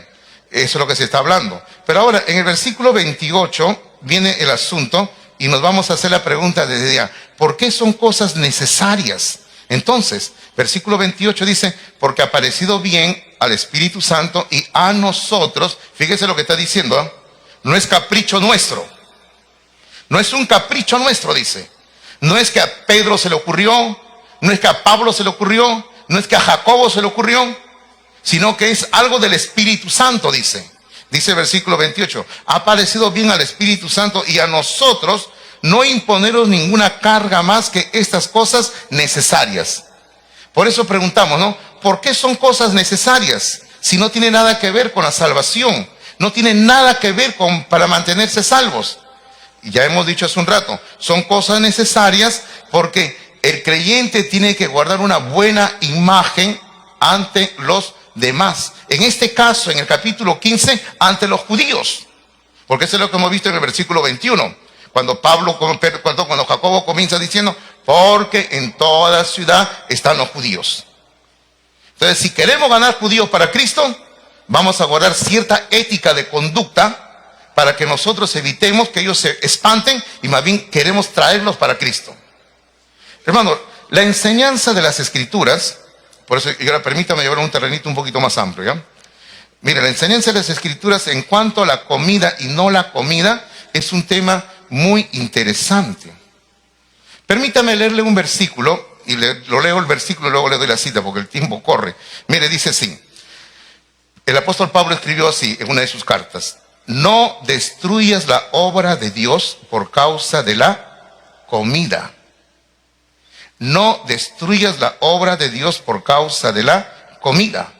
Eso es lo que se está hablando. Pero ahora, en el versículo 28, viene el asunto y nos vamos a hacer la pregunta desde ya, ¿por qué son cosas necesarias? Entonces, versículo 28 dice, porque ha parecido bien al Espíritu Santo y a nosotros, fíjese lo que está diciendo, ¿eh? No es capricho nuestro, no es un capricho nuestro, dice. No es que a Pedro se le ocurrió, no es que a Pablo se le ocurrió, no es que a Jacobo se le ocurrió, sino que es algo del Espíritu Santo, dice. Dice el versículo 28, ha parecido bien al Espíritu Santo y a nosotros no imponeros ninguna carga más que estas cosas necesarias. Por eso preguntamos, ¿no? ¿Por qué son cosas necesarias? Si no tiene nada que ver con la salvación, no tiene nada que ver para mantenerse salvos. Y ya hemos dicho hace un rato, son cosas necesarias porque el creyente tiene que guardar una buena imagen ante los demás. En este caso, en el capítulo 15, ante los judíos. Porque eso es lo que hemos visto en el versículo 21. Cuando Jacobo comienza diciendo, porque en toda ciudad están los judíos. Entonces, si queremos ganar judíos para Cristo, vamos a guardar cierta ética de conducta para que nosotros evitemos que ellos se espanten y más bien queremos traerlos para Cristo. Hermano, la enseñanza de las Escrituras, por eso ahora permítame llevar un terrenito un poquito más amplio, ¿ya? Mire, la enseñanza de las Escrituras en cuanto a la comida y no la comida es un tema muy interesante. Permítame leerle un versículo, y lo leo el versículo y luego le doy la cita porque el tiempo corre. Mire, dice así, el apóstol Pablo escribió así en una de sus cartas, no destruyas la obra de Dios por causa de la comida. No destruyas la obra de Dios por causa de la comida.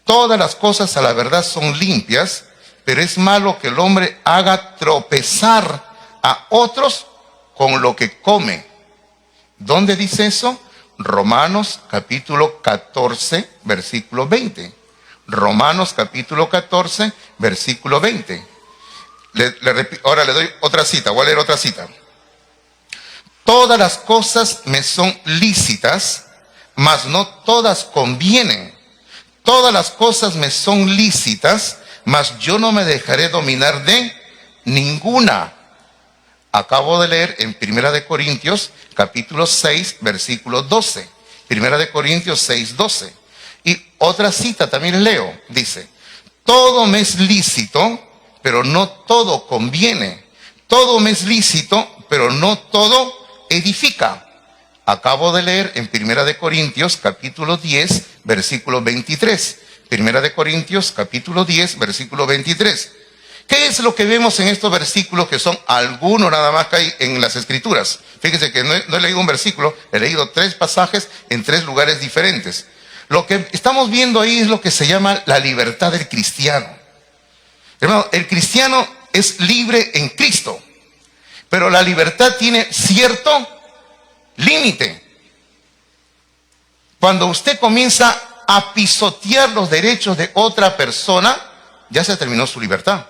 Todas las cosas a la verdad son limpias, pero es malo que el hombre haga tropezar a otros con lo que come. ¿Dónde dice eso? Romanos capítulo 14, versículo 20. Romanos capítulo 14, versículo 20. Ahora le doy otra cita, voy a leer otra cita. Todas las cosas me son lícitas, mas no todas convienen. Todas las cosas me son lícitas, mas yo no me dejaré dominar de ninguna. Acabo de leer en 1 Corintios capítulo 6, versículo 12. 1 Corintios 6, 12. Y otra cita también leo, dice, todo me es lícito, pero no todo conviene. Todo me es lícito, pero no todo edifica. Acabo de leer en 1 Corintios capítulo 10, versículo 23. 1 Corintios capítulo 10, versículo 23. ¿Qué es lo que vemos en estos versículos que son algunos nada más que hay en las Escrituras? Fíjense que no he leído un versículo, he leído 3 pasajes en 3 lugares diferentes. Lo que estamos viendo ahí es lo que se llama la libertad del cristiano. Hermano, el cristiano es libre en Cristo, pero la libertad tiene cierto límite. Cuando usted comienza a pisotear los derechos de otra persona, ya se terminó su libertad.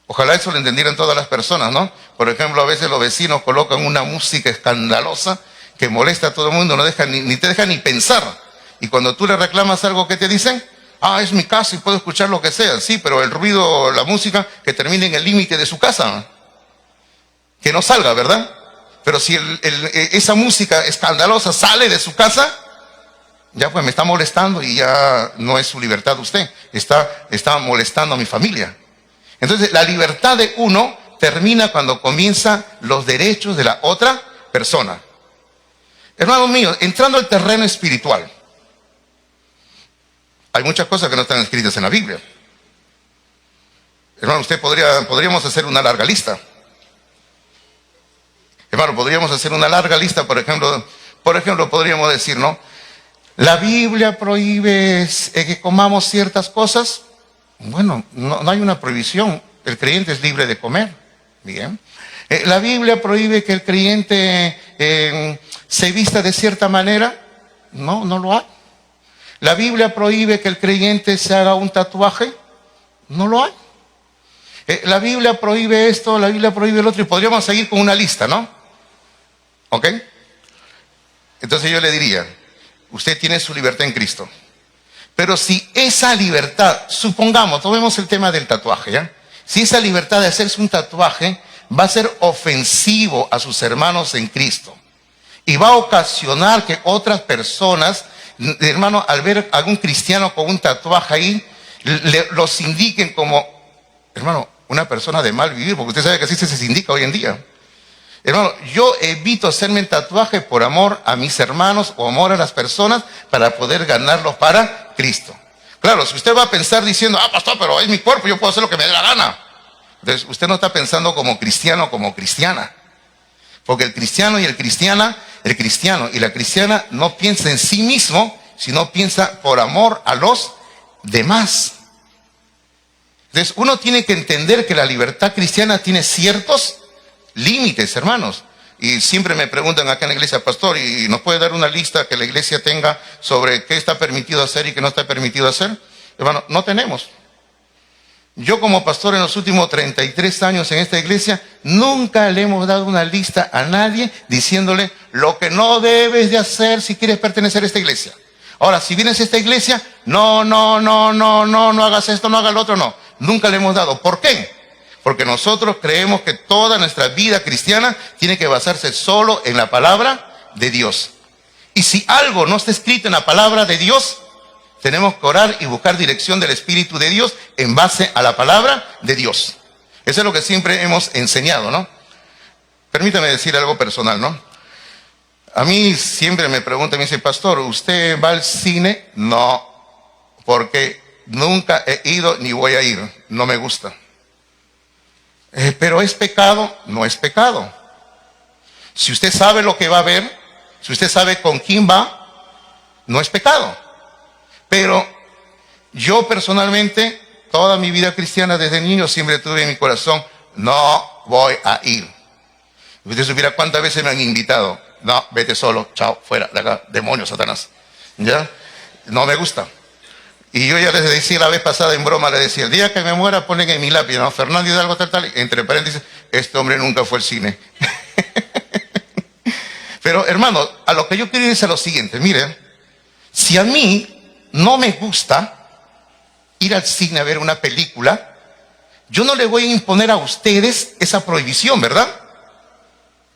Ojalá eso lo entendieran todas las personas, ¿no? Por ejemplo, a veces los vecinos colocan una música escandalosa que molesta a todo el mundo, no deja ni te deja ni pensar. Y cuando tú le reclamas algo, ¿qué te dicen? Ah, es mi casa y puedo escuchar lo que sea. Sí, pero el ruido, la música, que termine en el límite de su casa. Que no salga, ¿verdad? Pero si esa música escandalosa sale de su casa, ya pues me está molestando y ya no es su libertad usted. Está molestando a mi familia. Entonces, la libertad de uno termina cuando comienzan los derechos de la otra persona. Hermanos míos, entrando al terreno espiritual, hay muchas cosas que no están escritas en la Biblia. Hermano, podríamos hacer una larga lista. Hermano, podríamos hacer una larga lista, por ejemplo, podríamos decir, ¿no? La Biblia prohíbe que comamos ciertas cosas. Bueno, no hay una prohibición. El creyente es libre de comer. Bien. La Biblia prohíbe que el creyente se vista de cierta manera. No lo hay. La Biblia prohíbe que el creyente se haga un tatuaje. No lo hay. La Biblia prohíbe esto, la Biblia prohíbe el otro. Y podríamos seguir con una lista, ¿no? ¿Ok? Entonces yo le diría, usted tiene su libertad en Cristo. Pero si esa libertad, supongamos, tomemos el tema del tatuaje, ¿ya? Si esa libertad de hacerse un tatuaje va a ser ofensivo a sus hermanos en Cristo y va a ocasionar que otras personas, hermano, al ver a algún cristiano con un tatuaje ahí, los indiquen como, hermano, una persona de mal vivir, porque usted sabe que así se indica hoy en día. Hermano, yo evito hacerme el tatuaje por amor a mis hermanos o amor a las personas para poder ganarlos para Cristo. Claro, si usted va a pensar diciendo, pastor, pero es mi cuerpo, yo puedo hacer lo que me dé la gana. Entonces, usted no está pensando como cristiano, como cristiana. Porque el cristiano y el cristiano y la cristiana no piensa en sí mismo, sino piensa por amor a los demás. Entonces, uno tiene que entender que la libertad cristiana tiene ciertos límites, hermanos. Y siempre me preguntan acá en la iglesia, pastor, ¿y nos puede dar una lista que la iglesia tenga sobre qué está permitido hacer y qué no está permitido hacer? Hermano, no tenemos. Yo como pastor en los últimos 33 años en esta iglesia, nunca le hemos dado una lista a nadie diciéndole lo que no debes de hacer si quieres pertenecer a esta iglesia. Ahora, si vienes a esta iglesia, no hagas esto, no hagas lo otro, no. Nunca le hemos dado. ¿Por qué? Porque nosotros creemos que toda nuestra vida cristiana tiene que basarse solo en la palabra de Dios. Y si algo no está escrito en la palabra de Dios, tenemos que orar y buscar dirección del Espíritu de Dios en base a la palabra de Dios. Eso es lo que siempre hemos enseñado, ¿no? Permítame decir algo personal, ¿no? A mí siempre me preguntan, me dice, pastor, ¿usted va al cine? No, porque nunca he ido ni voy a ir, no me gusta. Pero ¿es pecado? No es pecado. Si usted sabe lo que va a ver, si usted sabe con quién va, no es pecado. Pero yo personalmente, toda mi vida cristiana desde niño siempre tuve en mi corazón, no voy a ir. Usted supiera cuántas veces me han invitado. No, vete solo, chao, fuera de acá, demonio, Satanás. ¿Ya? No me gusta. Y yo ya les decía la vez pasada en broma, le decía, el día que me muera ponen en mi lápiz, ¿no? Fernando Hidalgo tal, tal, entre paréntesis, este hombre nunca fue al cine. Pero hermano, a lo que yo quiero decir es lo siguiente, miren, si a mí no me gusta ir al cine a ver una película, yo no le voy a imponer a ustedes esa prohibición, ¿verdad?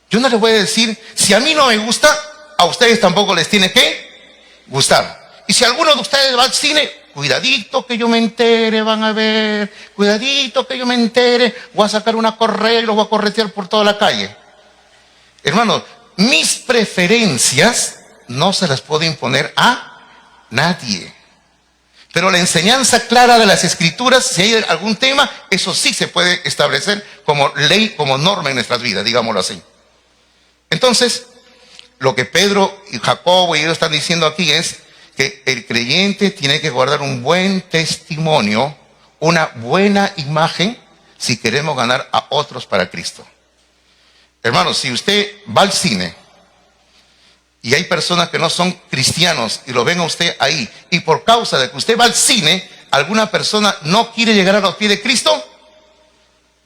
Yo no les voy a decir, si a mí no me gusta, a ustedes tampoco les tiene que gustar. Y si alguno de ustedes va al cine, cuidadito que yo me entere, van a ver, cuidadito que yo me entere, voy a sacar una correa y los voy a corretear por toda la calle. Hermano, mis preferencias no se las puedo imponer a nadie. Pero la enseñanza clara de las Escrituras, si hay algún tema, eso sí se puede establecer como ley, como norma en nuestras vidas, digámoslo así. Entonces, lo que Pedro y Jacobo y ellos están diciendo aquí es que el creyente tiene que guardar un buen testimonio, una buena imagen, si queremos ganar a otros para Cristo. Hermanos, si usted va al cine y hay personas que no son cristianos y lo ven a usted ahí, y por causa de que usted va al cine, alguna persona no quiere llegar a los pies de Cristo,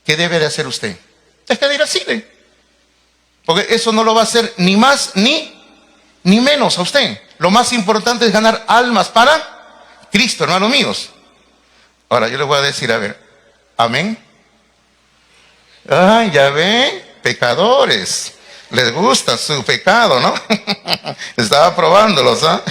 ¿qué debe de hacer usted? Deje de ir al cine. Porque eso no lo va a hacer ni más ni menos a usted. Lo más importante es ganar almas para Cristo, hermanos míos. Ahora yo les voy a decir, a ver, amén. Ay, ya ven, pecadores. Les gusta su pecado, ¿no? Estaba probándolos, ¿ah?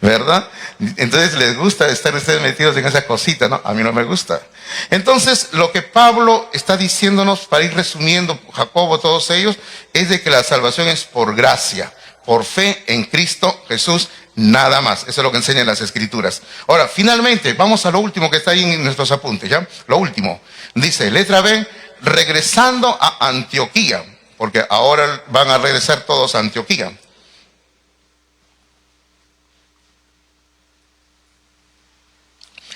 ¿Verdad? Entonces les gusta estar ustedes metidos en esa cosita, ¿no? A mí no me gusta. Entonces, lo que Pablo está diciéndonos, para ir resumiendo, Jacobo, todos ellos, es de que la salvación es por gracia, por fe en Cristo Jesús, nada más. Eso es lo que enseñan las Escrituras. Ahora, finalmente, vamos a lo último que está ahí en nuestros apuntes, ¿ya? Lo último. Dice, letra B, regresando a Antioquía, porque ahora van a regresar todos a Antioquía.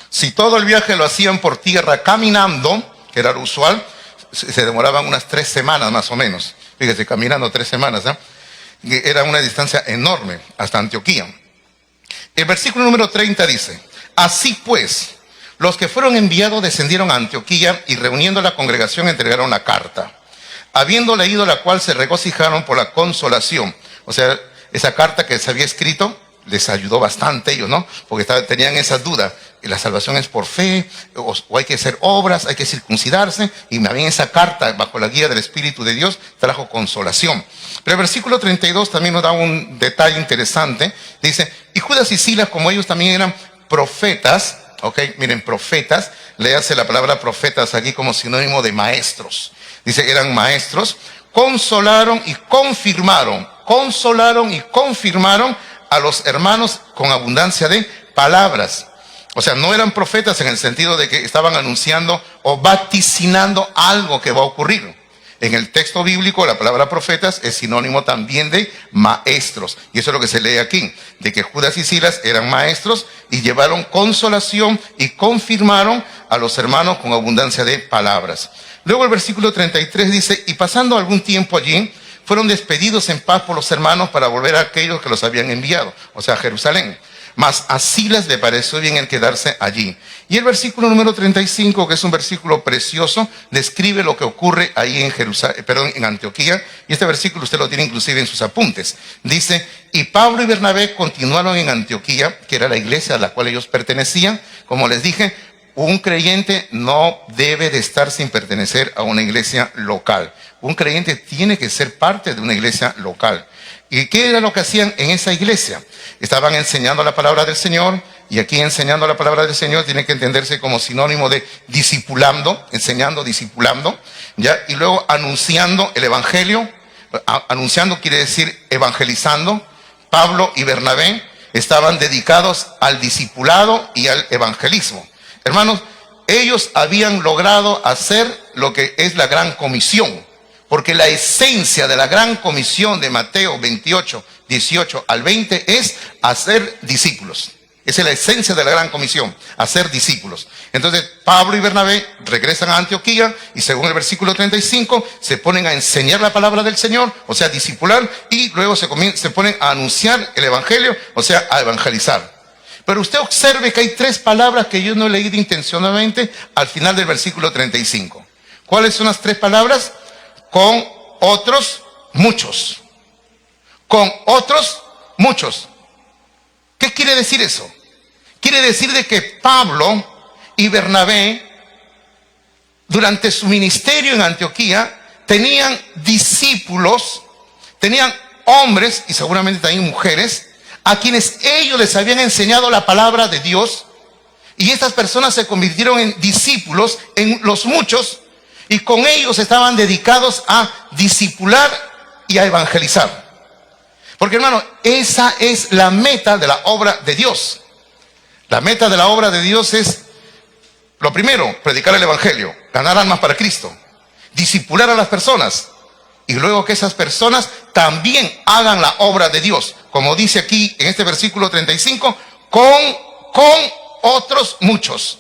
Si todo el viaje lo hacían por tierra caminando, que era lo usual, se demoraban unas 3 semanas más o menos. Fíjese, caminando 3 semanas, ¿eh? Era una distancia enorme hasta Antioquía. El versículo número 30 dice, así pues, los que fueron enviados descendieron a Antioquía y reuniendo a la congregación entregaron la carta. Habiendo leído la cual se regocijaron por la consolación. O sea, esa carta que se había escrito les ayudó bastante ellos, ¿no? Porque tenían esa duda. La salvación es por fe, o hay que hacer obras, hay que circuncidarse. Y más bien esa carta, bajo la guía del Espíritu de Dios, trajo consolación. Pero el versículo 32 también nos da un detalle interesante. Dice, y Judas y Silas, como ellos también eran profetas, ok, miren, profetas, léase la palabra profetas aquí como sinónimo de maestros. Dice, eran maestros, consolaron y confirmaron a los hermanos con abundancia de palabras. O sea, no eran profetas en el sentido de que estaban anunciando o vaticinando algo que va a ocurrir. En el texto bíblico, la palabra profetas es sinónimo también de maestros. Y eso es lo que se lee aquí, de que Judas y Silas eran maestros y llevaron consolación y confirmaron a los hermanos con abundancia de palabras. Luego el versículo 33 dice, y pasando algún tiempo allí, fueron despedidos en paz por los hermanos para volver a aquellos que los habían enviado, o sea, a Jerusalén. Mas a Silas le pareció bien el quedarse allí. Y el versículo número 35, que es un versículo precioso, describe lo que ocurre ahí en Antioquía. Y este versículo usted lo tiene inclusive en sus apuntes. Dice, y Pablo y Bernabé continuaron en Antioquía, que era la iglesia a la cual ellos pertenecían. Como les dije, un creyente no debe de estar sin pertenecer a una iglesia local. Un creyente tiene que ser parte de una iglesia local. ¿Y qué era lo que hacían en esa iglesia? Estaban enseñando la palabra del Señor, y aquí enseñando la palabra del Señor tiene que entenderse como sinónimo de discipulando, enseñando, discipulando, ¿ya? Y luego anunciando el evangelio. Anunciando quiere decir evangelizando. Pablo y Bernabé estaban dedicados al discipulado y al evangelismo. Hermanos, ellos habían logrado hacer lo que es la gran comisión, porque la esencia de la gran comisión de Mateo 28, 18 al 20 es hacer discípulos. Esa es la esencia de la gran comisión, hacer discípulos. Entonces Pablo y Bernabé regresan a Antioquía y según el versículo 35 se ponen a enseñar la palabra del Señor, o sea, discipular, y luego se ponen a anunciar el evangelio, o sea, a evangelizar. Pero usted observe que hay tres palabras que yo no he leído intencionalmente al final del versículo 35. ¿Cuáles son las tres palabras? Con otros muchos. Con otros muchos. ¿Qué quiere decir eso? Quiere decir de que Pablo y Bernabé, durante su ministerio en Antioquía, tenían discípulos, tenían hombres y seguramente también mujeres, a quienes ellos les habían enseñado la palabra de Dios, y estas personas se convirtieron en discípulos, en los muchos, y con ellos estaban dedicados a discipular y a evangelizar. Porque hermano, esa es la meta de la obra de Dios. La meta de la obra de Dios es, lo primero, predicar el evangelio, ganar almas para Cristo, discipular a las personas, y luego que esas personas también hagan la obra de Dios. Como dice aquí en este versículo 35, con otros muchos.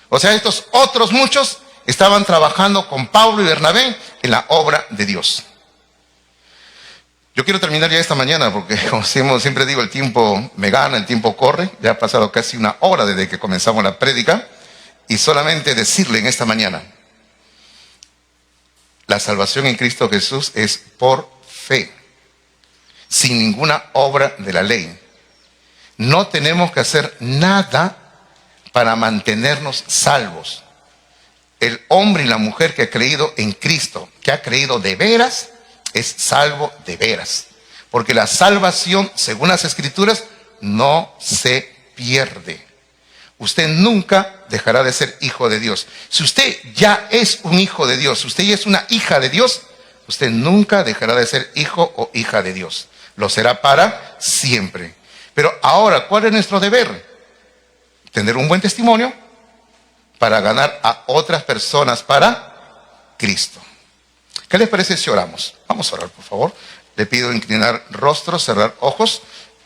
O sea, estos otros muchos estaban trabajando con Pablo y Bernabé en la obra de Dios. Yo quiero terminar ya esta mañana porque, como siempre digo, el tiempo me gana, el tiempo corre. Ya ha pasado casi una hora desde que comenzamos la prédica. Y solamente decirle en esta mañana, la salvación en Cristo Jesús es por fe, sin ninguna obra de la ley. No tenemos que hacer nada para mantenernos salvos. El hombre y la mujer que ha creído en Cristo, que ha creído de veras, es salvo de veras. Porque la salvación, según las Escrituras, no se pierde. Usted nunca dejará de ser hijo de Dios. Si usted ya es un hijo de Dios, si usted ya es una hija de Dios, usted nunca dejará de ser hijo o hija de Dios. Lo será para siempre. Pero ahora, ¿cuál es nuestro deber? Tener un buen testimonio para ganar a otras personas para Cristo. ¿Qué les parece si oramos? Vamos a orar, por favor. Le pido inclinar rostros, cerrar ojos,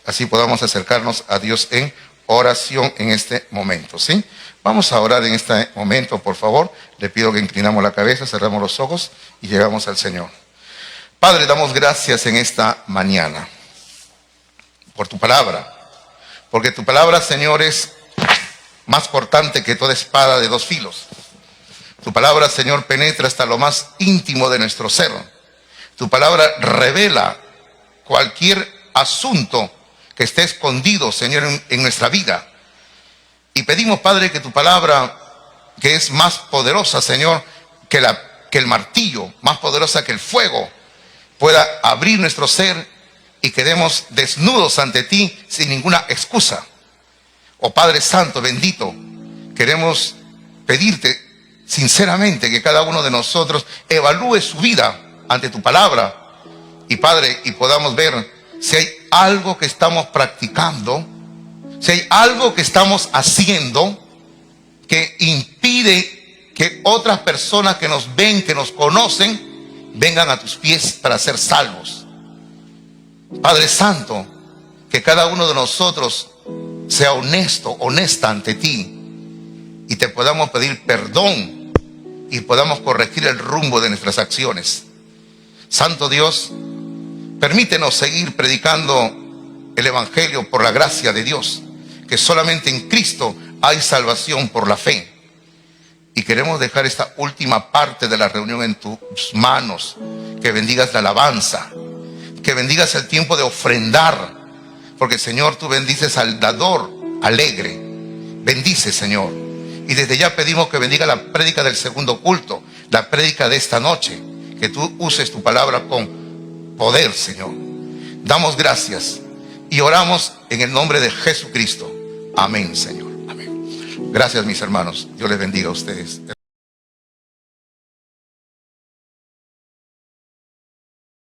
así podamos acercarnos a Dios en oración en este momento, ¿sí? Vamos a orar en este momento, por favor. Le pido que inclinamos la cabeza, cerramos los ojos y llegamos al Señor. Padre, damos gracias en esta mañana por tu palabra, porque tu palabra, Señor, es más cortante que toda espada de dos filos. Tu palabra, Señor, penetra hasta lo más íntimo de nuestro ser. Tu palabra revela cualquier asunto que esté escondido, Señor, en nuestra vida. Y pedimos, Padre, que tu palabra, que es más poderosa, Señor, que el martillo, más poderosa que el fuego, pueda abrir nuestro ser y quedemos desnudos ante ti sin ninguna excusa. Oh Padre Santo, bendito, queremos pedirte sinceramente que cada uno de nosotros evalúe su vida ante tu palabra y Padre, y podamos ver si hay algo que estamos practicando, si hay algo que estamos haciendo que impide que otras personas que nos ven, que nos conocen, vengan a tus pies para ser salvos. Padre Santo, que cada uno de nosotros sea honesto, honesta ante ti y te podamos pedir perdón y podamos corregir el rumbo de nuestras acciones. Santo Dios, permítenos seguir predicando el evangelio por la gracia de Dios, que solamente en Cristo hay salvación por la fe. Y queremos dejar esta última parte de la reunión en tus manos, que bendigas la alabanza, que bendigas el tiempo de ofrendar, porque Señor, tú bendices al dador alegre. Bendice, Señor. Y desde ya pedimos que bendiga la prédica del segundo culto, la prédica de esta noche, que tú uses tu palabra con poder, Señor. Damos gracias y oramos en el nombre de Jesucristo. Amén, Señor. Amén. Gracias, mis hermanos. Dios les bendiga a ustedes.